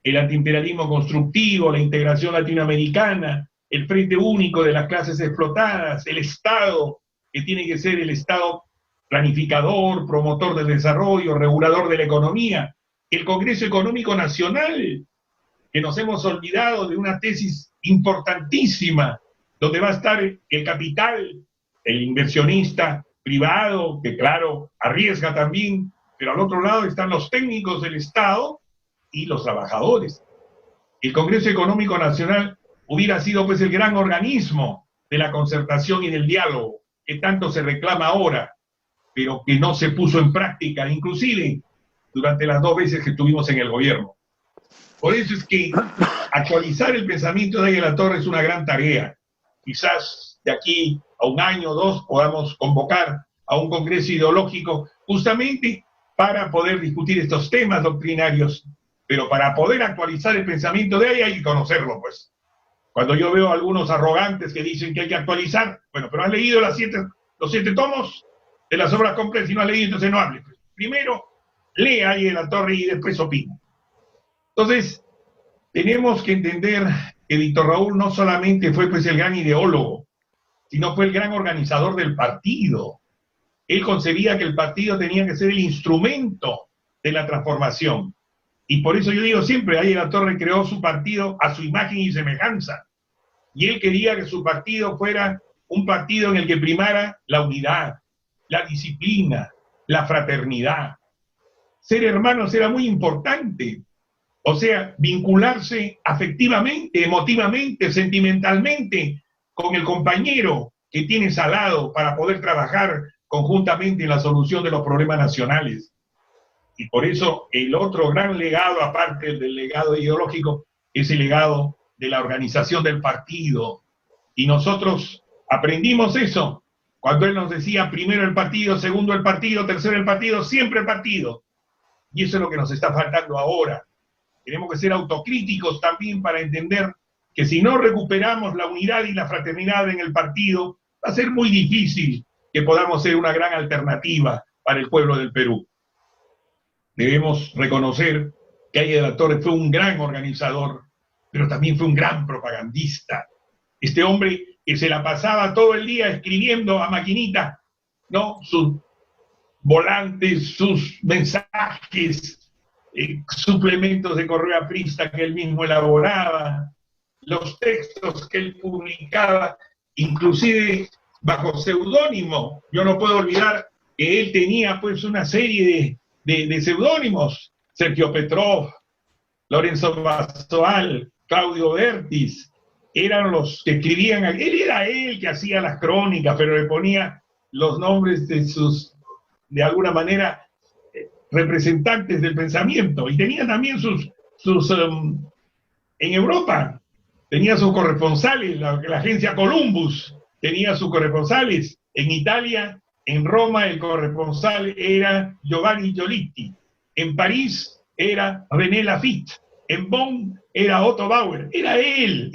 El antiimperialismo constructivo, la integración latinoamericana, el frente único de las clases explotadas, el Estado, que tiene que ser el Estado planificador, promotor del desarrollo, regulador de la economía, el Congreso Económico Nacional, que nos hemos olvidado de una tesis importantísima, donde va a estar el capital, el inversionista privado, que claro, arriesga también, pero al otro lado están los técnicos del Estado y los trabajadores. El Congreso Económico Nacional hubiera sido pues el gran organismo de la concertación y del diálogo que tanto se reclama ahora, pero que no se puso en práctica, inclusive durante las 2 veces que estuvimos en el gobierno. Por eso es que actualizar el pensamiento de Aya de la Torre es una gran tarea. Quizás de aquí a 1 año o 2 podamos convocar a un congreso ideológico justamente para poder discutir estos temas doctrinarios, pero para poder actualizar el pensamiento de Aya hay que conocerlo, pues. Cuando yo veo a algunos arrogantes que dicen que hay que actualizar, bueno, pero has leído los 7 tomos de las obras completas y no has leído, entonces no hables. Pues. Primero, lea Aya de la Torre y después opina. Entonces, tenemos que entender que Víctor Raúl no solamente fue pues el gran ideólogo, sino fue el gran organizador del partido. Él concebía que el partido tenía que ser el instrumento de la transformación. Y por eso yo digo siempre, Aya de la Torre creó su partido a su imagen y semejanza. Y él quería que su partido fuera un partido en el que primara la unidad, la disciplina, la fraternidad. Ser hermanos era muy importante. O sea, vincularse afectivamente, emotivamente, sentimentalmente con el compañero que tienes al lado para poder trabajar conjuntamente en la solución de los problemas nacionales. Y por eso el otro gran legado, aparte del legado ideológico, es el legado de la organización del partido. Y nosotros aprendimos eso cuando él nos decía primero el partido, segundo el partido, tercero el partido, siempre el partido. Y eso es lo que nos está faltando ahora. tenemos que ser autocríticos también para entender que si no recuperamos la unidad y la fraternidad en el partido, va a ser muy difícil que podamos ser una gran alternativa para el pueblo del Perú. Debemos reconocer que Haya de la Torre fue un gran organizador, pero también fue un gran propagandista. Este hombre que se la pasaba todo el día escribiendo a maquinita, ¿no?, sus volantes, sus mensajes, suplementos de correo aprista que él mismo elaboraba, los textos que él publicaba, inclusive bajo seudónimo. Yo no puedo olvidar que él tenía pues una serie de seudónimos: Sergio Petrov, Lorenzo Basoal, Claudio Bertis, eran los que escribían. Él era él que hacía las crónicas, pero le ponía los nombres de sus, de alguna manera, representantes del pensamiento, y tenía también en Europa, tenía sus corresponsales, la agencia Columbus tenía sus corresponsales, en Italia, en Roma, el corresponsal era Giovanni Giolitti, en París era René Lafitte, en Bonn era Otto Bauer. Era él,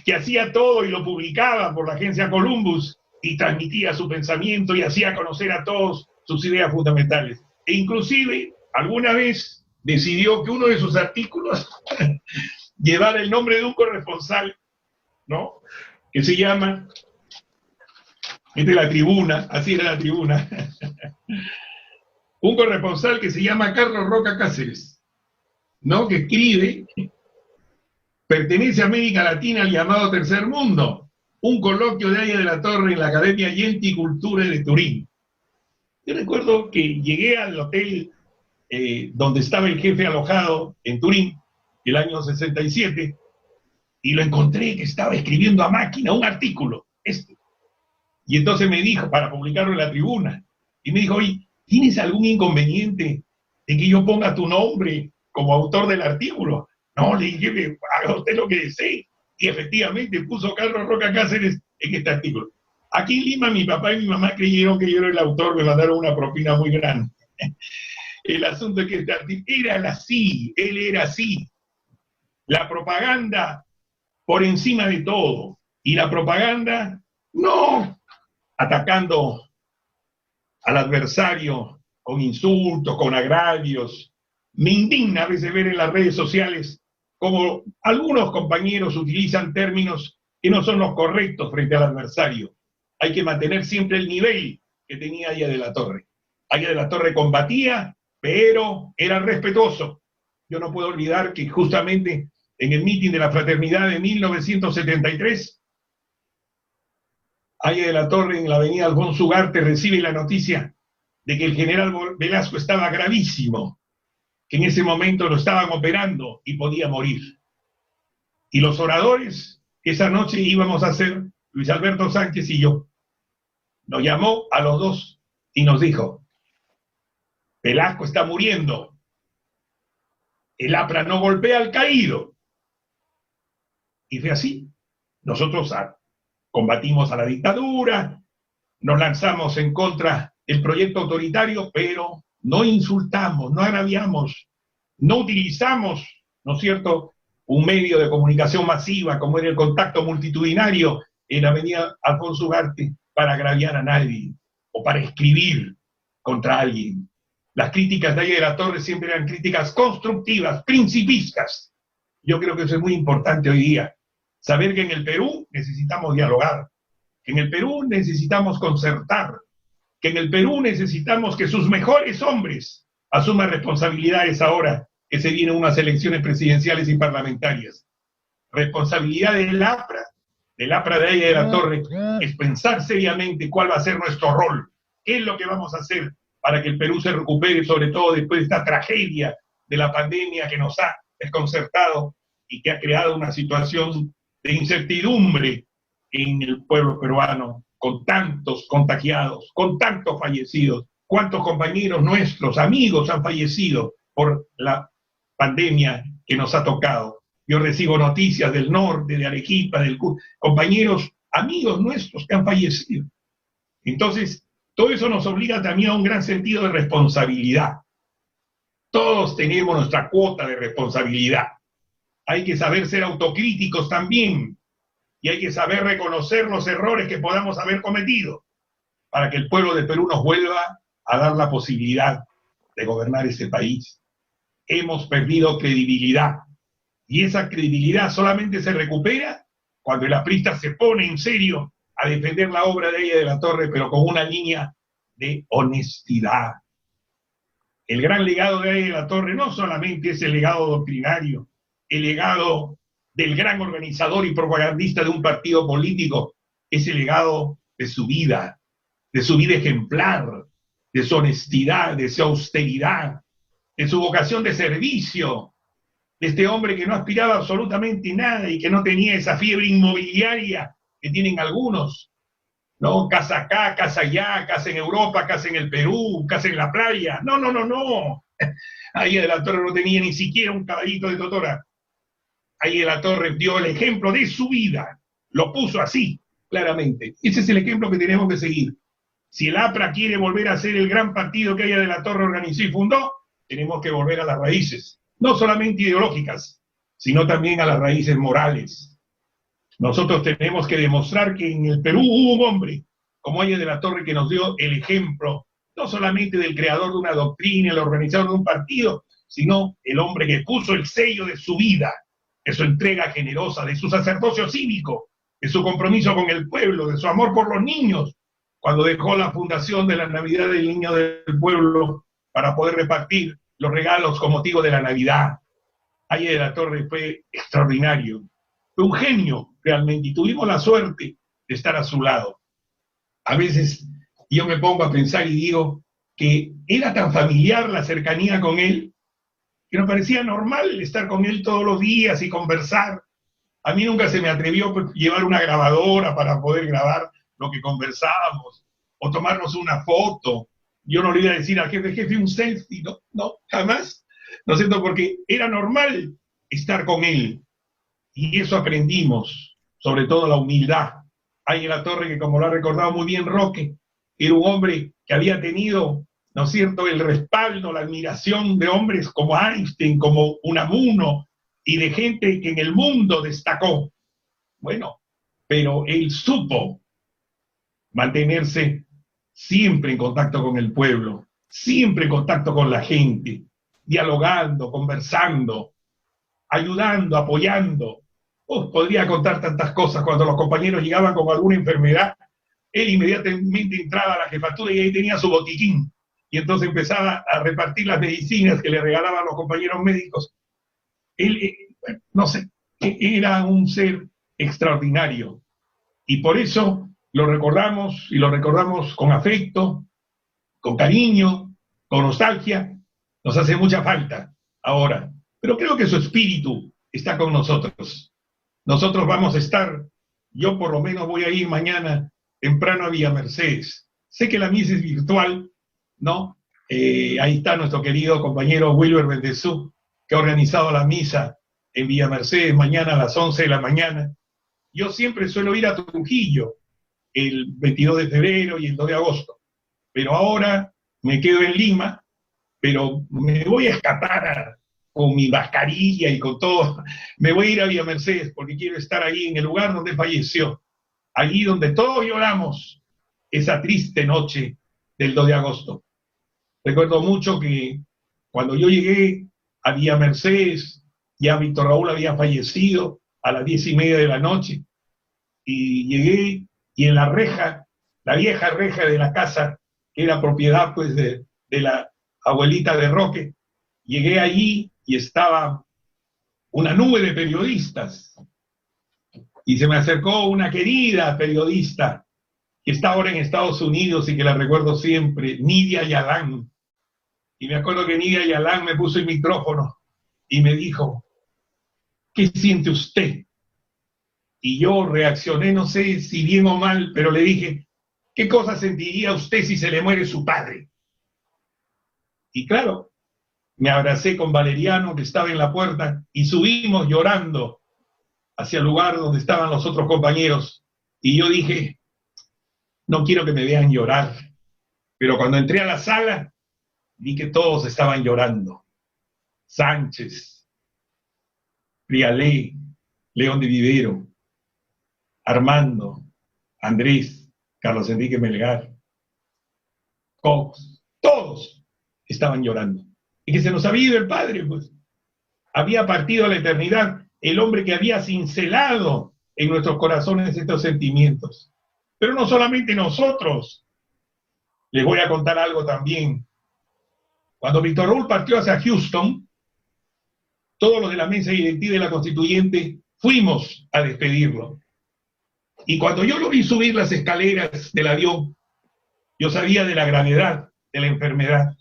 que hacía todo y lo publicaba por la agencia Columbus y transmitía su pensamiento y hacía conocer a todos sus ideas fundamentales. E inclusive, alguna vez decidió que uno de sus artículos llevara el nombre de un corresponsal, ¿no?, que se llama, esta es La Tribuna, así era La Tribuna, un corresponsal que se llama Carlos Roca Cáceres, ¿no?, que escribe, pertenece a América Latina al llamado Tercer Mundo, un coloquio de Haya de la Torre en la Academia Genti Culture de Turín. Yo recuerdo que llegué al hotel donde estaba el jefe alojado en Turín, el año 67, y lo encontré que estaba escribiendo a máquina un artículo, y entonces me dijo, para publicarlo en La Tribuna, y me dijo: oye, ¿tienes algún inconveniente en que yo ponga tu nombre como autor del artículo? No, le dije, haga usted lo que desee, y efectivamente puso Carlos Roca Cáceres en este artículo. Aquí en Lima mi papá y mi mamá creyeron que yo era el autor, me mandaron una propina muy grande. El asunto es que este artículo era así, él era así. La propaganda por encima de todo, y la propaganda no atacando al adversario con insultos, con agravios. Me indigna a veces ver en las redes sociales como algunos compañeros utilizan términos que no son los correctos frente al adversario. Hay que mantener siempre el nivel que tenía Haya de la Torre. Haya de la Torre combatía, pero era respetuoso. Yo no puedo olvidar que justamente en el mitin de la Fraternidad de 1973, Haya de la Torre, en la avenida Alfonso Ugarte, recibe la noticia de que el general Velasco estaba gravísimo, que en ese momento lo estaban operando y podía morir. Y los oradores que esa noche íbamos a hacer, Luis Alberto Sánchez y yo, nos llamó a los dos y nos dijo: Velasco está muriendo, el APRA no golpea al caído. Y fue así. Nosotros combatimos a la dictadura, nos lanzamos en contra del proyecto autoritario, pero no insultamos, no agraviamos, no utilizamos, ¿no es cierto?, un medio de comunicación masiva como era el contacto multitudinario en la avenida Alfonso Ugarte para agraviar a nadie o para escribir contra alguien. Las críticas de Haya de la Torre siempre eran críticas constructivas, principistas. Yo creo que eso es muy importante hoy día. Saber que en el Perú necesitamos dialogar, que en el Perú necesitamos concertar, que en el Perú necesitamos que sus mejores hombres asuman responsabilidades ahora que se vienen unas elecciones presidenciales y parlamentarias. Responsabilidad del APRA de Haya de la Torre, es pensar seriamente cuál va a ser nuestro rol, qué es lo que vamos a hacer para que el Perú se recupere, sobre todo después de esta tragedia de la pandemia que nos ha desconcertado y que ha creado una situación de incertidumbre en el pueblo peruano, con tantos contagiados, con tantos fallecidos. ¿Cuántos compañeros nuestros, amigos, han fallecido por la pandemia que nos ha tocado? Yo recibo noticias del norte, de Arequipa, compañeros, amigos nuestros que han fallecido. Entonces, todo eso nos obliga también a un gran sentido de responsabilidad. Todos tenemos nuestra cuota de responsabilidad. Hay que saber ser autocríticos también, y hay que saber reconocer los errores que podamos haber cometido para que el pueblo de Perú nos vuelva a dar la posibilidad de gobernar este país. Hemos perdido credibilidad, y esa credibilidad solamente se recupera cuando el aprista se pone en serio a defender la obra de Haya de la Torre, pero con una línea de honestidad. El gran legado de Haya de la Torre no solamente es el legado doctrinario, el legado del gran organizador y propagandista de un partido político, es el legado de su vida ejemplar, de su honestidad, de su austeridad, de su vocación de servicio, de este hombre que no aspiraba absolutamente nada y que no tenía esa fiebre inmobiliaria que tienen algunos, ¿no? Casa acá, casa allá, casa en Europa, casa en el Perú, casa en la playa. No, no, no, no. Haya de la Torre no tenía ni siquiera un caballito de totora. Haya de la Torre dio el ejemplo de su vida, lo puso así, claramente. Ese es el ejemplo que tenemos que seguir. Si el APRA quiere volver a ser el gran partido que Haya de la Torre organizó y fundó, tenemos que volver a las raíces, no solamente ideológicas, sino también a las raíces morales. Nosotros tenemos que demostrar que en el Perú hubo un hombre como Haya de la Torre que nos dio el ejemplo, no solamente del creador de una doctrina, el organizador de un partido, sino el hombre que puso el sello de su vida, de su entrega generosa, de su sacerdocio cívico, de su compromiso con el pueblo, de su amor por los niños, cuando dejó la fundación de la Navidad del Niño del Pueblo para poder repartir los regalos con motivo de la Navidad. Haya de la Torre fue extraordinario, fue un genio realmente, y tuvimos la suerte de estar a su lado. A veces yo me pongo a pensar y digo que era tan familiar la cercanía con él, que nos parecía normal estar con él todos los días y conversar. A mí nunca se me atrevió llevar una grabadora para poder grabar lo que conversábamos, o tomarnos una foto. Yo no le iba a decir al jefe, un selfie, no, no, jamás. ¿No es cierto? Porque era normal estar con él. Y eso aprendimos, sobre todo la humildad. Haya de la Torre, que como lo ha recordado muy bien Roque, era un hombre que había tenido, ¿no es cierto?, el respaldo, la admiración de hombres como Einstein, como Unamuno, y de gente que en el mundo destacó. Bueno, pero él supo mantenerse siempre en contacto con el pueblo, siempre en contacto con la gente, dialogando, conversando, ayudando, apoyando. Podría contar tantas cosas. Cuando los compañeros llegaban con alguna enfermedad, él inmediatamente entraba a la jefatura y ahí tenía su botiquín, y entonces empezaba a repartir las medicinas que le regalaban los compañeros médicos. Él, no sé, era un ser extraordinario, y por eso lo recordamos, y lo recordamos con afecto, con cariño, con nostalgia. Nos hace mucha falta ahora, pero creo que su espíritu está con nosotros. Nosotros vamos a estar, yo por lo menos voy a ir mañana temprano a Villa Mercedes. Sé que la misa es virtual, ¿no? Ahí está nuestro querido compañero Wilber Bendezú, que ha organizado la misa en Villa Mercedes mañana a las 11 de la mañana. Yo siempre suelo ir a Trujillo el 22 de febrero y el 2 de agosto, pero ahora me quedo en Lima, pero me voy a escapar con mi mascarilla y con todo. Me voy a ir a Villa Mercedes porque quiero estar ahí en el lugar donde falleció, allí donde todos lloramos esa triste noche del 2 de agosto. Recuerdo mucho que cuando yo llegué a Villa Mercedes, ya Víctor Raúl había fallecido a las 10:30 de la noche, y llegué, y en la reja, la vieja reja de la casa, que era propiedad pues de la abuelita de Roque, llegué allí y estaba una nube de periodistas, y se me acercó una querida periodista que está ahora en Estados Unidos y que la recuerdo siempre, Nidia Yalán. Y me acuerdo que Nidia Yalán me puso el micrófono y me dijo, ¿qué siente usted? Y yo reaccioné, no sé si bien o mal, pero le dije, ¿qué cosa sentiría usted si se le muere su padre? Y claro, me abracé con Valeriano, que estaba en la puerta, y subimos llorando hacia el lugar donde estaban los otros compañeros. Y yo dije, no quiero que me vean llorar. Pero cuando entré a la sala, vi que todos estaban llorando. Sánchez, Prialé, León de Vivero, Armando, Andrés, Carlos Enrique Melgar, Cox, todos estaban llorando. Y que se nos había ido el padre, pues. Había partido a la eternidad el hombre que había cincelado en nuestros corazones estos sentimientos. Pero no solamente nosotros. Les voy a contar algo también. Cuando Víctor Raúl partió hacia Houston, todos los de la mesa directiva de la Constituyente fuimos a despedirlo. Y cuando yo lo vi subir las escaleras del avión, yo sabía de la gravedad de la enfermedad.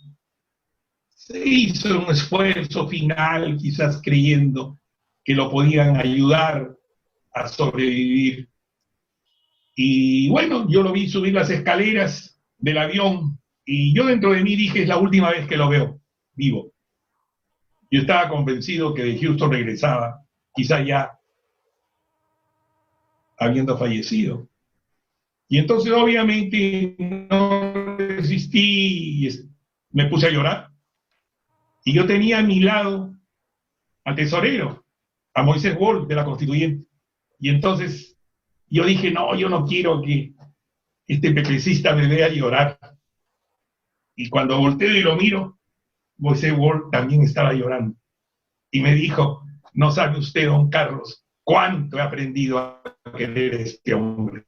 Se hizo un esfuerzo final, quizás creyendo que lo podían ayudar a sobrevivir. Y bueno, yo lo vi subir las escaleras del avión y yo dentro de mí dije, es la última vez que lo veo vivo. Yo estaba convencido que de Houston regresaba, quizá ya habiendo fallecido. Y entonces obviamente no resistí y me puse a llorar. Y yo tenía a mi lado al tesorero, a Moisés Wolf de la Constituyente. Y entonces yo dije, no, yo no quiero que este pepecista me vea llorar. Y cuando volteo y lo miro, Moisés Wolf también estaba llorando. Y me dijo, no sabe usted, don Carlos, cuánto he aprendido a querer a este hombre.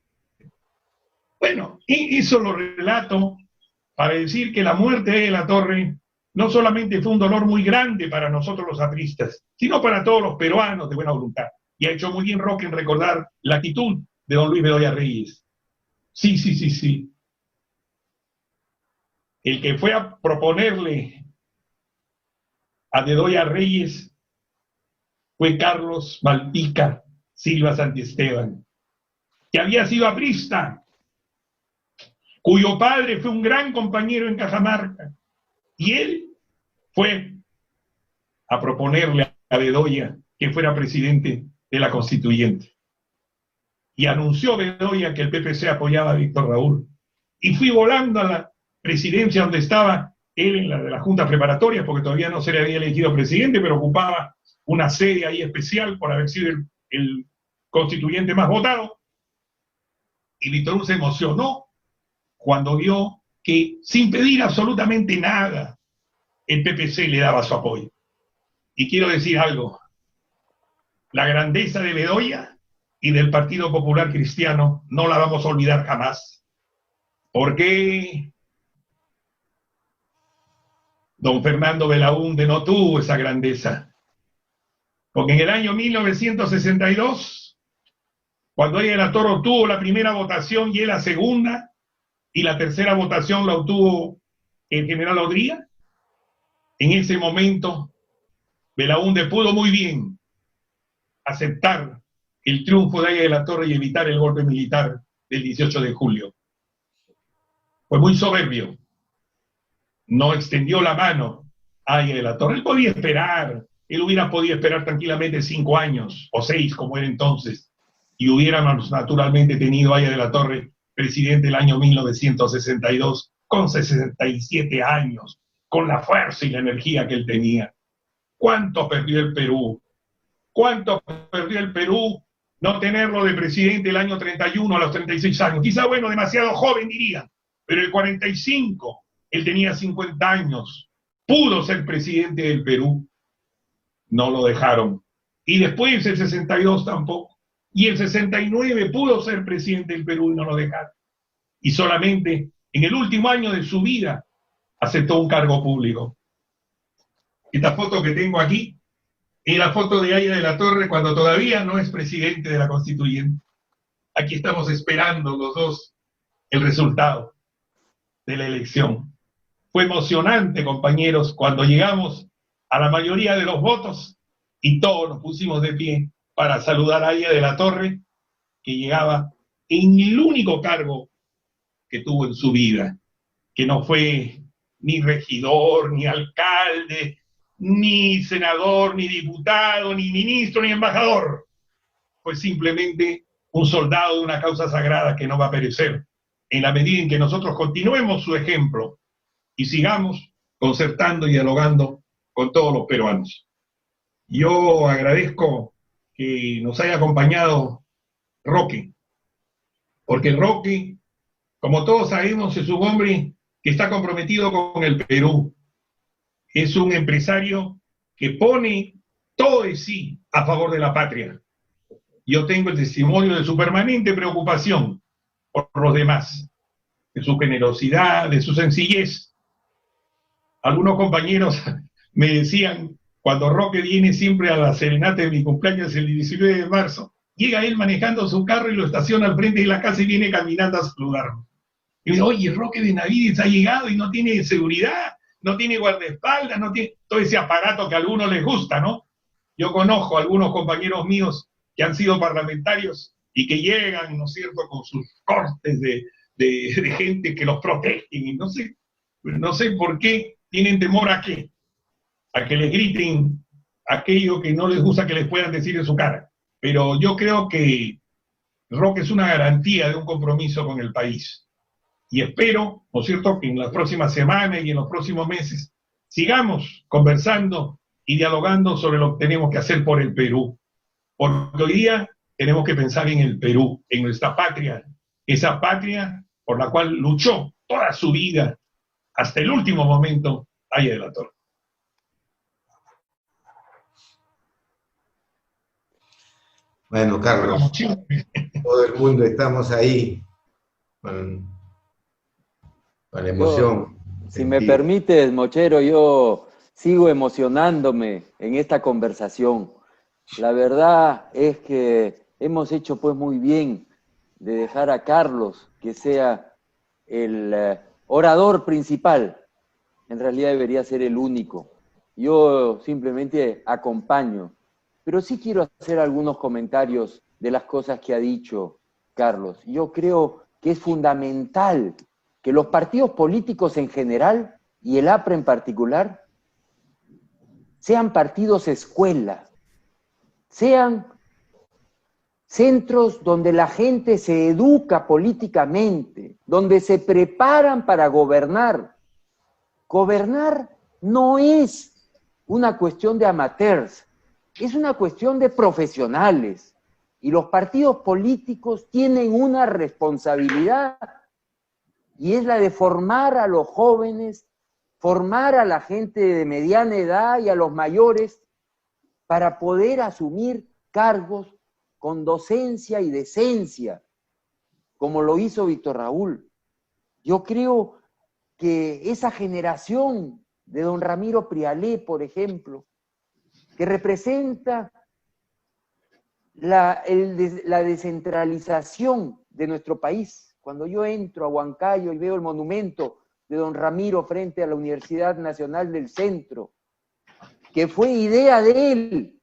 Bueno, y eso lo relato para decir que la muerte de la Torre no solamente fue un dolor muy grande para nosotros los apristas, sino para todos los peruanos de buena voluntad. Y ha hecho muy bien Roque en recordar la actitud de don Luis Bedoya Reyes. Sí. El que fue a proponerle a Bedoya Reyes fue Carlos Malpica Silva Santiesteban, que había sido aprista, cuyo padre fue un gran compañero en Cajamarca, y él fue a proponerle a Bedoya que fuera presidente de la Constituyente. Y anunció Bedoya que el PPC apoyaba a Víctor Raúl. Y fui volando a la presidencia donde estaba él en la de la Junta Preparatoria, porque todavía no se le había elegido presidente, pero ocupaba una sede ahí especial por haber sido el constituyente más votado. Y Víctor Raúl se emocionó cuando vio que sin pedir absolutamente nada, el PPC le daba su apoyo. Y quiero decir algo, la grandeza de Bedoya y del Partido Popular Cristiano no la vamos a olvidar jamás. Porque don Fernando Belaúnde no tuvo esa grandeza. Porque en el año 1962, cuando ella de la Torre obtuvo la primera votación y él la segunda, y la tercera votación la obtuvo el general Odría, en ese momento Belaúnde pudo muy bien aceptar el triunfo de Aya de la Torre y evitar el golpe militar del 18 de julio. Fue muy soberbio. No extendió la mano a Aya de la Torre. Él podía esperar. Él hubiera podido esperar tranquilamente 5 años o 6 como era entonces y hubiéramos naturalmente tenido a Aya de la Torre presidente el año 1962 con 67 años, con la fuerza y la energía que él tenía. ¿Cuánto perdió el Perú? ¿Cuánto perdió el Perú no tenerlo de presidente el año 31 a los 36 años? Quizá, bueno, demasiado joven diría, pero el 45, él tenía 50 años, pudo ser presidente del Perú. No lo dejaron. Y después el 62 tampoco. Y el 69 pudo ser presidente del Perú y no lo dejaron. Y solamente en el último año de su vida aceptó un cargo público. Esta foto que tengo aquí es la foto de Aya de la Torre cuando todavía no es presidente de la Constituyente. Aquí estamos esperando los dos el resultado de la elección. Fue emocionante, compañeros, cuando llegamos a la mayoría de los votos y todos nos pusimos de pie para saludar a Aya de la Torre, que llegaba en el único cargo que tuvo en su vida, que no fue ni regidor, ni alcalde, ni senador, ni diputado, ni ministro, ni embajador. Fue simplemente un soldado de una causa sagrada que no va a perecer, en la medida en que nosotros continuemos su ejemplo y sigamos concertando y dialogando con todos los peruanos. Yo agradezco que nos haya acompañado Roque, porque Roque, como todos sabemos, es un hombre que está comprometido con el Perú. Es un empresario que pone todo de sí a favor de la patria. Yo tengo el testimonio de su permanente preocupación por los demás, de su generosidad, de su sencillez. Algunos compañeros me decían, cuando Roque viene siempre a la serenata de mi cumpleaños el 19 de marzo, llega él manejando su carro y lo estaciona al frente de la casa y viene caminando a saludarnos. Y me dice, oye, Roque Benavides ha llegado y no tiene seguridad, no tiene guardaespaldas, no tiene todo ese aparato que a algunos les gusta, ¿no? Yo conozco a algunos compañeros míos que han sido parlamentarios y que llegan, ¿no es cierto?, con sus cortes de gente que los protegen, y no sé por qué tienen temor a qué, a que les griten aquello que no les gusta que les puedan decir en su cara. Pero yo creo que Roque es una garantía de un compromiso con el país. Y espero, ¿no es cierto?, que en las próximas semanas y en los próximos meses sigamos conversando y dialogando sobre lo que tenemos que hacer por el Perú. Porque hoy día tenemos que pensar en el Perú, en nuestra patria, esa patria por la cual luchó toda su vida, hasta el último momento, Haya de la Torre. Bueno, Carlos, todo el mundo estamos ahí con la emoción. Si me permites, Mochero, yo sigo emocionándome en esta conversación. La verdad es que hemos hecho pues muy bien de dejar a Carlos que sea el orador principal. En realidad debería ser el único. Yo simplemente acompaño. Pero sí quiero hacer algunos comentarios de las cosas que ha dicho Carlos. Yo creo que es fundamental que los partidos políticos en general, y el APRA en particular, sean partidos escuela, sean centros donde la gente se educa políticamente, donde se preparan para gobernar. Gobernar no es una cuestión de amateurs, es una cuestión de profesionales. Y los partidos políticos tienen una responsabilidad, y es la de formar a los jóvenes, formar a la gente de mediana edad y a los mayores para poder asumir cargos con docencia y decencia, como lo hizo Víctor Raúl. Yo creo que esa generación de don Ramiro Prialé, por ejemplo, que representa la descentralización de nuestro país. Cuando yo entro a Huancayo y veo el monumento de don Ramiro frente a la Universidad Nacional del Centro, que fue idea de él,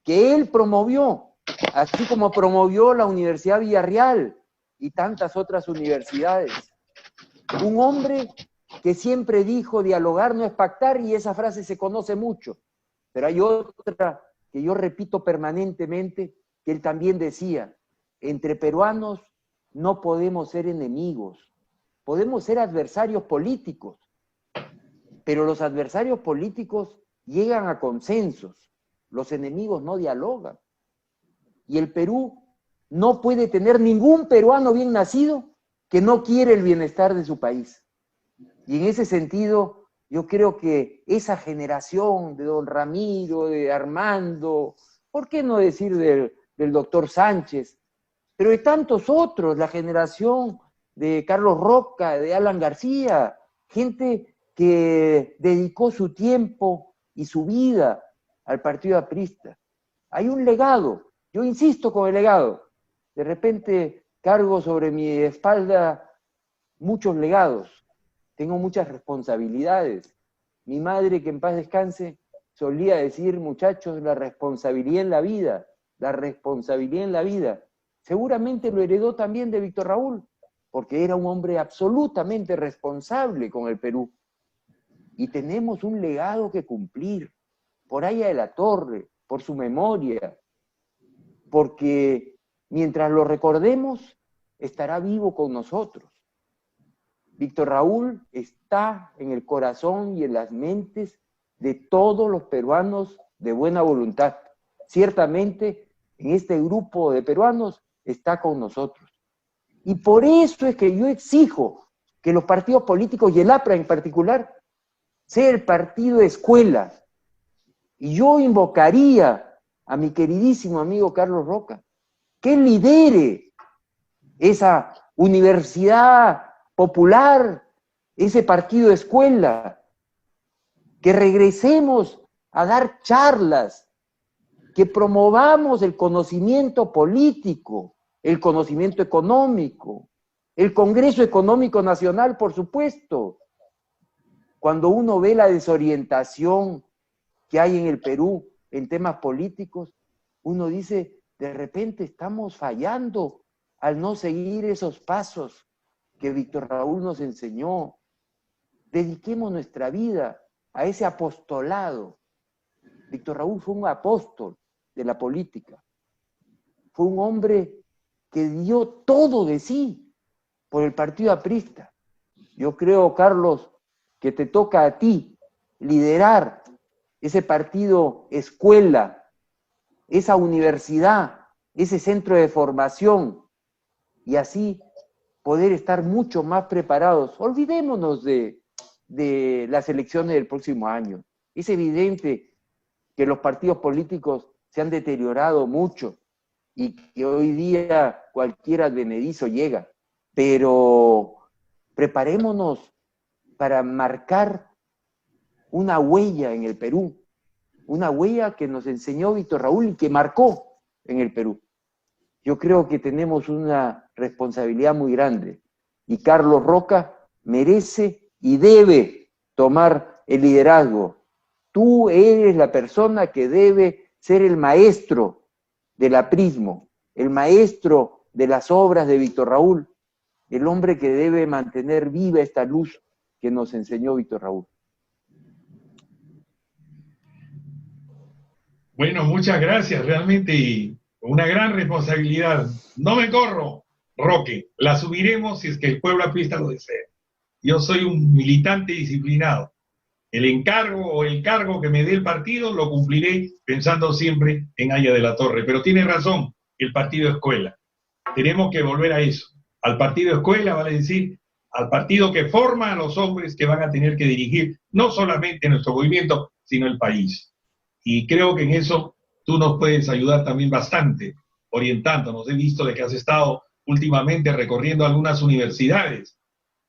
que él promovió, así como promovió la Universidad Villarreal y tantas otras universidades. Un hombre que siempre dijo, dialogar no es pactar, y esa frase se conoce mucho. Pero hay otra que yo repito permanentemente, que él también decía, entre peruanos no podemos ser enemigos, podemos ser adversarios políticos, pero los adversarios políticos llegan a consensos, los enemigos no dialogan. Y el Perú no puede tener ningún peruano bien nacido que no quiere el bienestar de su país. Y en ese sentido, yo creo que esa generación de don Ramiro, de Armando, ¿por qué no decir del doctor Sánchez? Pero de tantos otros, la generación de Carlos Roca, de Alan García, gente que dedicó su tiempo y su vida al partido aprista. Hay un legado, yo insisto con el legado. De repente cargo sobre mi espalda muchos legados, tengo muchas responsabilidades. Mi madre, que en paz descanse, solía decir, muchachos, la responsabilidad en la vida, la responsabilidad en la vida. Seguramente lo heredó también de Víctor Raúl, porque era un hombre absolutamente responsable con el Perú. Y tenemos un legado que cumplir, por Haya de la Torre, por su memoria, porque mientras lo recordemos, estará vivo con nosotros. Víctor Raúl está en el corazón y en las mentes de todos los peruanos de buena voluntad. Ciertamente, en este grupo de peruanos está con nosotros. Y por eso es que yo exijo que los partidos políticos, y el APRA en particular, sea el partido escuela. Y yo invocaría a mi queridísimo amigo Carlos Roca que lidere esa universidad popular, ese partido escuela, que regresemos a dar charlas, que promovamos el conocimiento político, el conocimiento económico, el Congreso Económico Nacional, por supuesto. Cuando uno ve la desorientación que hay en el Perú en temas políticos, uno dice, de repente estamos fallando al no seguir esos pasos que Víctor Raúl nos enseñó. Dediquemos nuestra vida a ese apostolado. Víctor Raúl fue un apóstol de la política. Fue un hombre que dio todo de sí por el partido aprista. Yo creo, Carlos, que te toca a ti liderar ese partido escuela, esa universidad, ese centro de formación, y así poder estar mucho más preparados. Olvidémonos de las elecciones del próximo año. Es evidente que los partidos políticos se han deteriorado mucho y que hoy día cualquier advenedizo llega, pero preparémonos para marcar una huella en el Perú, una huella que nos enseñó Víctor Raúl y que marcó en el Perú. Yo creo que tenemos una responsabilidad muy grande y Carlos Roca merece y debe tomar el liderazgo. Tú eres la persona que debe ser el maestro del aprismo, el maestro de las obras de Víctor Raúl, el hombre que debe mantener viva esta luz que nos enseñó Víctor Raúl. Bueno, muchas gracias, realmente una gran responsabilidad. No me corro, Roque, la asumiremos si es que el pueblo aprista lo desea. Yo soy un militante disciplinado. El encargo o el cargo que me dé el partido lo cumpliré pensando siempre en Haya de la Torre. Pero tiene razón, el partido escuela. Tenemos que volver a eso. Al partido escuela, vale decir, al partido que forma a los hombres que van a tener que dirigir no solamente nuestro movimiento, sino el país. Y creo que en eso tú nos puedes ayudar también bastante, orientándonos. He visto de que has estado últimamente recorriendo algunas universidades,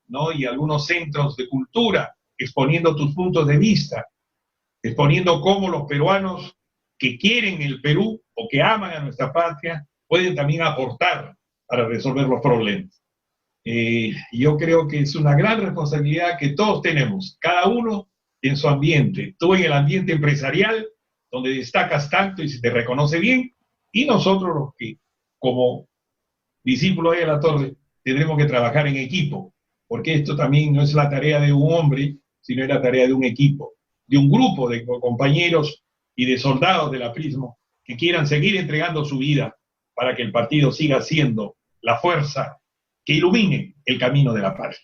¿no? Y algunos centros de cultura, exponiendo tus puntos de vista, exponiendo cómo los peruanos que quieren el Perú o que aman a nuestra patria pueden también aportar para resolver los problemas. Yo creo que es una gran responsabilidad que todos tenemos, cada uno en su ambiente, tú en el ambiente empresarial, donde destacas tanto y se te reconoce bien, y nosotros los que, como discípulos de la Torre, tendremos que trabajar en equipo, porque esto también no es la tarea de un hombre, sino es la tarea de un equipo, de un grupo de compañeros y de soldados del aprismo que quieran seguir entregando su vida para que el partido siga siendo la fuerza que ilumine el camino de la paz.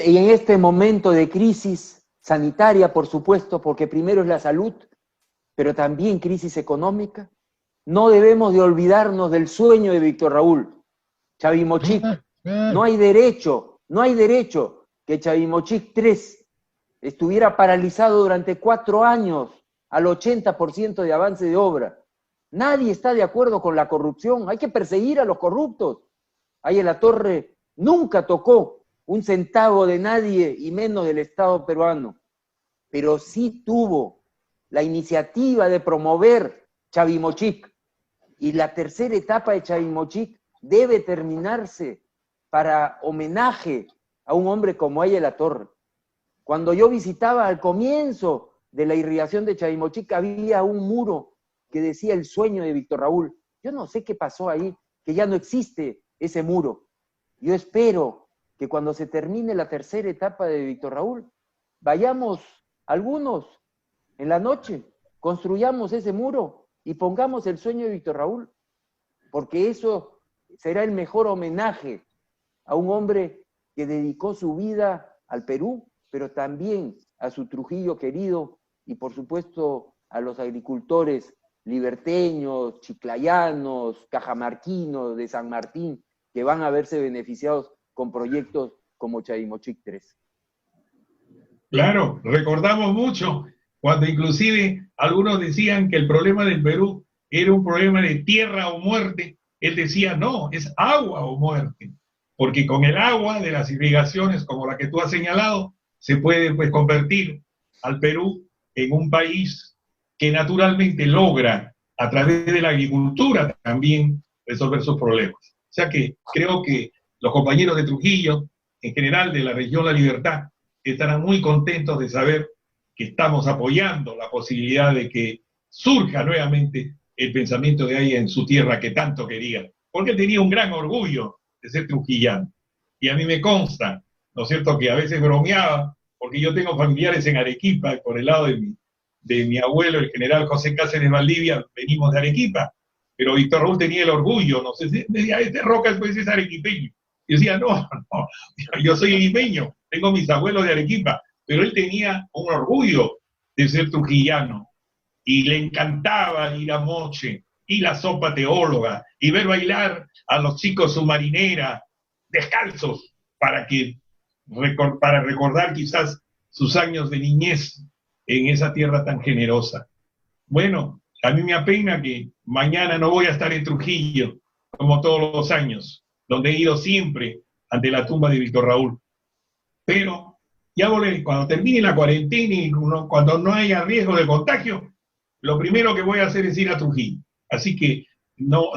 Y en este momento de crisis sanitaria, por supuesto, porque primero es la salud, pero también crisis económica, no debemos de olvidarnos del sueño de Víctor Raúl, Chavimochic. No hay derecho que Chavimochic 3 estuviera paralizado durante 4 años al 80% de avance de obra. Nadie está de acuerdo con la corrupción, hay que perseguir a los corruptos. Haya de la Torre nunca tocó un centavo de nadie y menos del Estado peruano, pero sí tuvo la iniciativa de promover Chavimochic, y la tercera etapa de Chavimochic debe terminarse para homenaje a un hombre como Haya de la Torre. Cuando yo visitaba al comienzo de la irrigación de Chavimochic, había un muro que decía el sueño de Víctor Raúl. Yo no sé qué pasó ahí, que ya no existe ese muro. Yo espero que cuando se termine la tercera etapa de Víctor Raúl, vayamos algunos en la noche, construyamos ese muro y pongamos el sueño de Víctor Raúl, porque eso será el mejor homenaje a un hombre que dedicó su vida al Perú, pero también a su Trujillo querido y por supuesto a los agricultores liberteños, chiclayanos, cajamarquinos, de San Martín, que van a verse beneficiados con proyectos como Chaimochic 3. Claro, recordamos mucho cuando inclusive algunos decían que el problema del Perú era un problema de tierra o muerte. Él decía, no, es agua o muerte, porque con el agua de las irrigaciones, como la que tú has señalado, se puede pues convertir al Perú en un país que naturalmente logra, a través de la agricultura también, resolver sus problemas. O sea que creo que los compañeros de Trujillo, en general de la región La Libertad, estarán muy contentos de saber que estamos apoyando la posibilidad de que surja nuevamente el pensamiento de ahí en su tierra que tanto quería, porque él tenía un gran orgullo de ser trujillano. Y a mí me consta, ¿no es cierto?, que a veces bromeaba, porque yo tengo familiares en Arequipa, por el lado de mi abuelo, el general José Cáceres Valdivia, venimos de Arequipa, pero Víctor Raúl tenía el orgullo, no sé, decía, este Roca pues es arequipeño. Y decía, no, yo soy limeño, tengo mis abuelos de Arequipa, pero él tenía un orgullo de ser trujillano, y le encantaba ir a Moche, y la sopa teóloga, y ver bailar a los chicos submarinera, descalzos, para recordar quizás sus años de niñez en esa tierra tan generosa. Bueno, a mí me apena que mañana no voy a estar en Trujillo, como todos los años, donde he ido siempre ante la tumba de Víctor Raúl. Pero ya volveré, cuando termine la cuarentena y cuando no haya riesgo de contagio, lo primero que voy a hacer es ir a Trujillo. Así que no,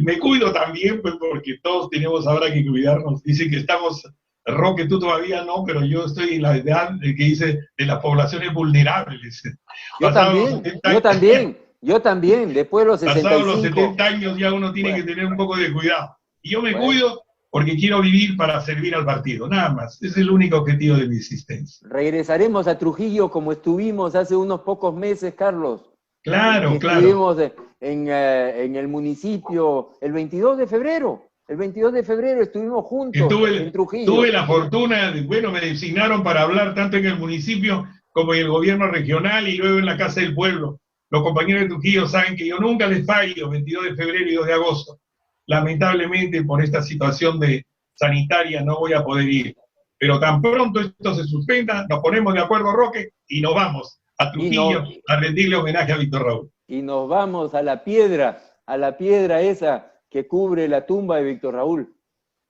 me cuido también, pues, porque todos tenemos ahora que cuidarnos. Dicen que estamos, Roque, tú todavía no, pero yo estoy en la edad que dice de las poblaciones vulnerables. Yo también, después de los 65. Pasados los 70 años ya uno tiene que tener un poco de cuidado. Y yo me cuido porque quiero vivir para servir al partido, nada más. Ese es el único objetivo de mi existencia. Regresaremos a Trujillo como estuvimos hace unos pocos meses, Carlos. Claro, claro. Estuvimos en el municipio el 22 de febrero. El 22 de febrero estuvimos juntos en Trujillo. Tuve la fortuna, me designaron para hablar tanto en el municipio como en el gobierno regional y luego en la Casa del Pueblo. Los compañeros de Trujillo saben que yo nunca les fallo, 22 de febrero y 2 de agosto. Lamentablemente, por esta situación sanitaria no voy a poder ir. Pero tan pronto esto se suspenda, nos ponemos de acuerdo, Roque, y nos vamos a Trujillo a rendirle homenaje a Víctor Raúl. Y nos vamos a la piedra esa que cubre la tumba de Víctor Raúl.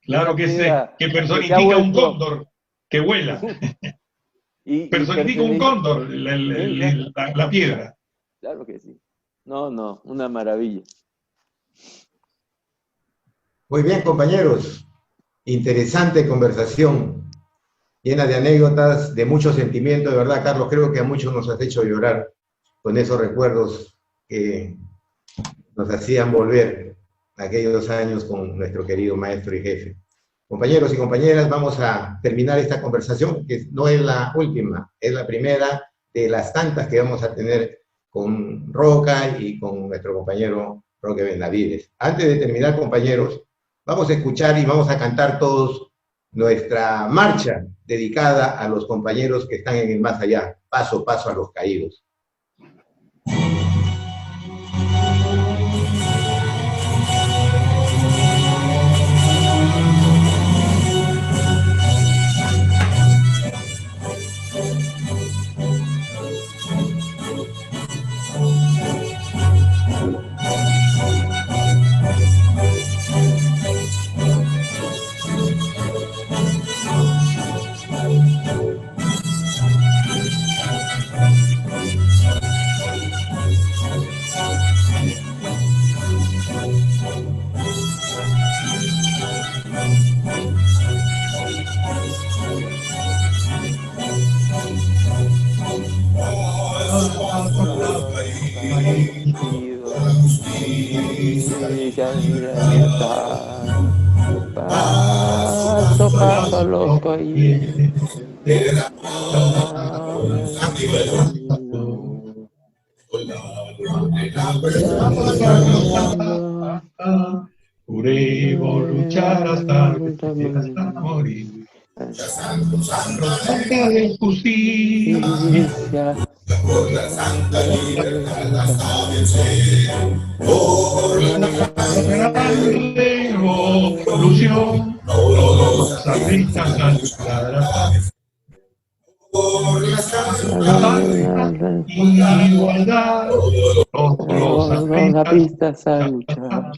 Claro que personifica un cóndor que vuela. Personifica un cóndor, la piedra. Claro que sí. No, una maravilla. Muy bien, compañeros. Interesante conversación, llena de anécdotas, de mucho sentimiento, de verdad, Carlos. Creo que a muchos nos has hecho llorar con esos recuerdos que nos hacían volver a aquellos años con nuestro querido maestro y jefe. Compañeros y compañeras, vamos a terminar esta conversación, que no es la última, es la primera de las tantas que vamos a tener con Roca y con nuestro compañero Roque Benavides. Antes de terminar, compañeros, vamos a escuchar y vamos a cantar todos nuestra marcha dedicada a los compañeros que están en el más allá, paso a paso a los caídos. Paso a los caídos. Juremos luchar hasta morir. Santa de justicia, por la santa libertad hasta vencer. Por la gran revolución, los artistas cantarán. por la santa Igualdad, los artistas a artistas luchar.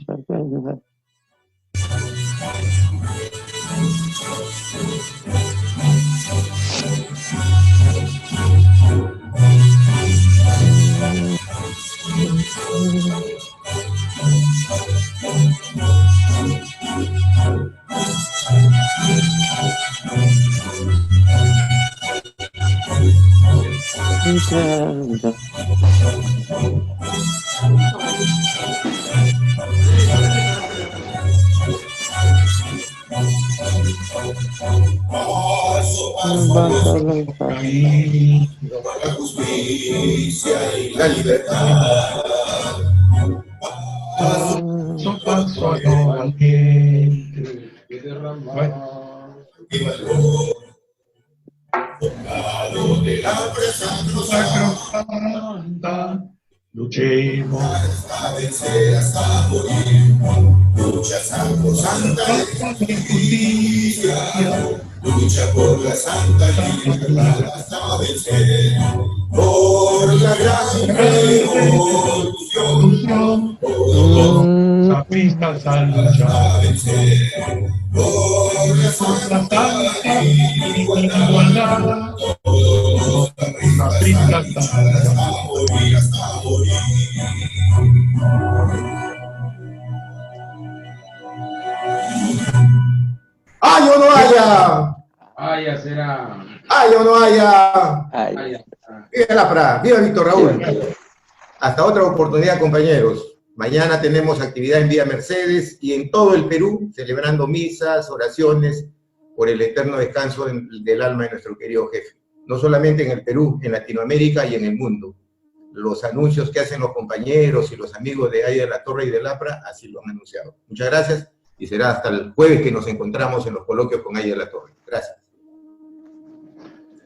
ahí, la justicia y la libertad. paso a todo aquel que derrama. De la presa Sacrosanta, luchemos hasta vencer, hasta morir. Lucha sacrosanta de justicia, lucha por la santa libertad hasta vencer. Por la gran revolución, los artistas a luchar. por la santa Igualdad, los artistas a luchar. hasta morir. ¡Ay o no haya! Haya será. ¡Ay o no haya! Ay, ¡Viva la PRA! ¡Viva Víctor Raúl! Hasta otra oportunidad, compañeros. Mañana tenemos actividad en Vía Mercedes y en todo el Perú, celebrando misas, oraciones por el eterno descanso del alma de nuestro querido jefe. No solamente en el Perú, en Latinoamérica y en el mundo. Los anuncios que hacen los compañeros y los amigos de Aya de la Torre y del APRA así lo han anunciado. Muchas gracias y será hasta el jueves que nos encontramos en los coloquios con Aya de la Torre. Gracias.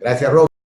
Gracias, Rob.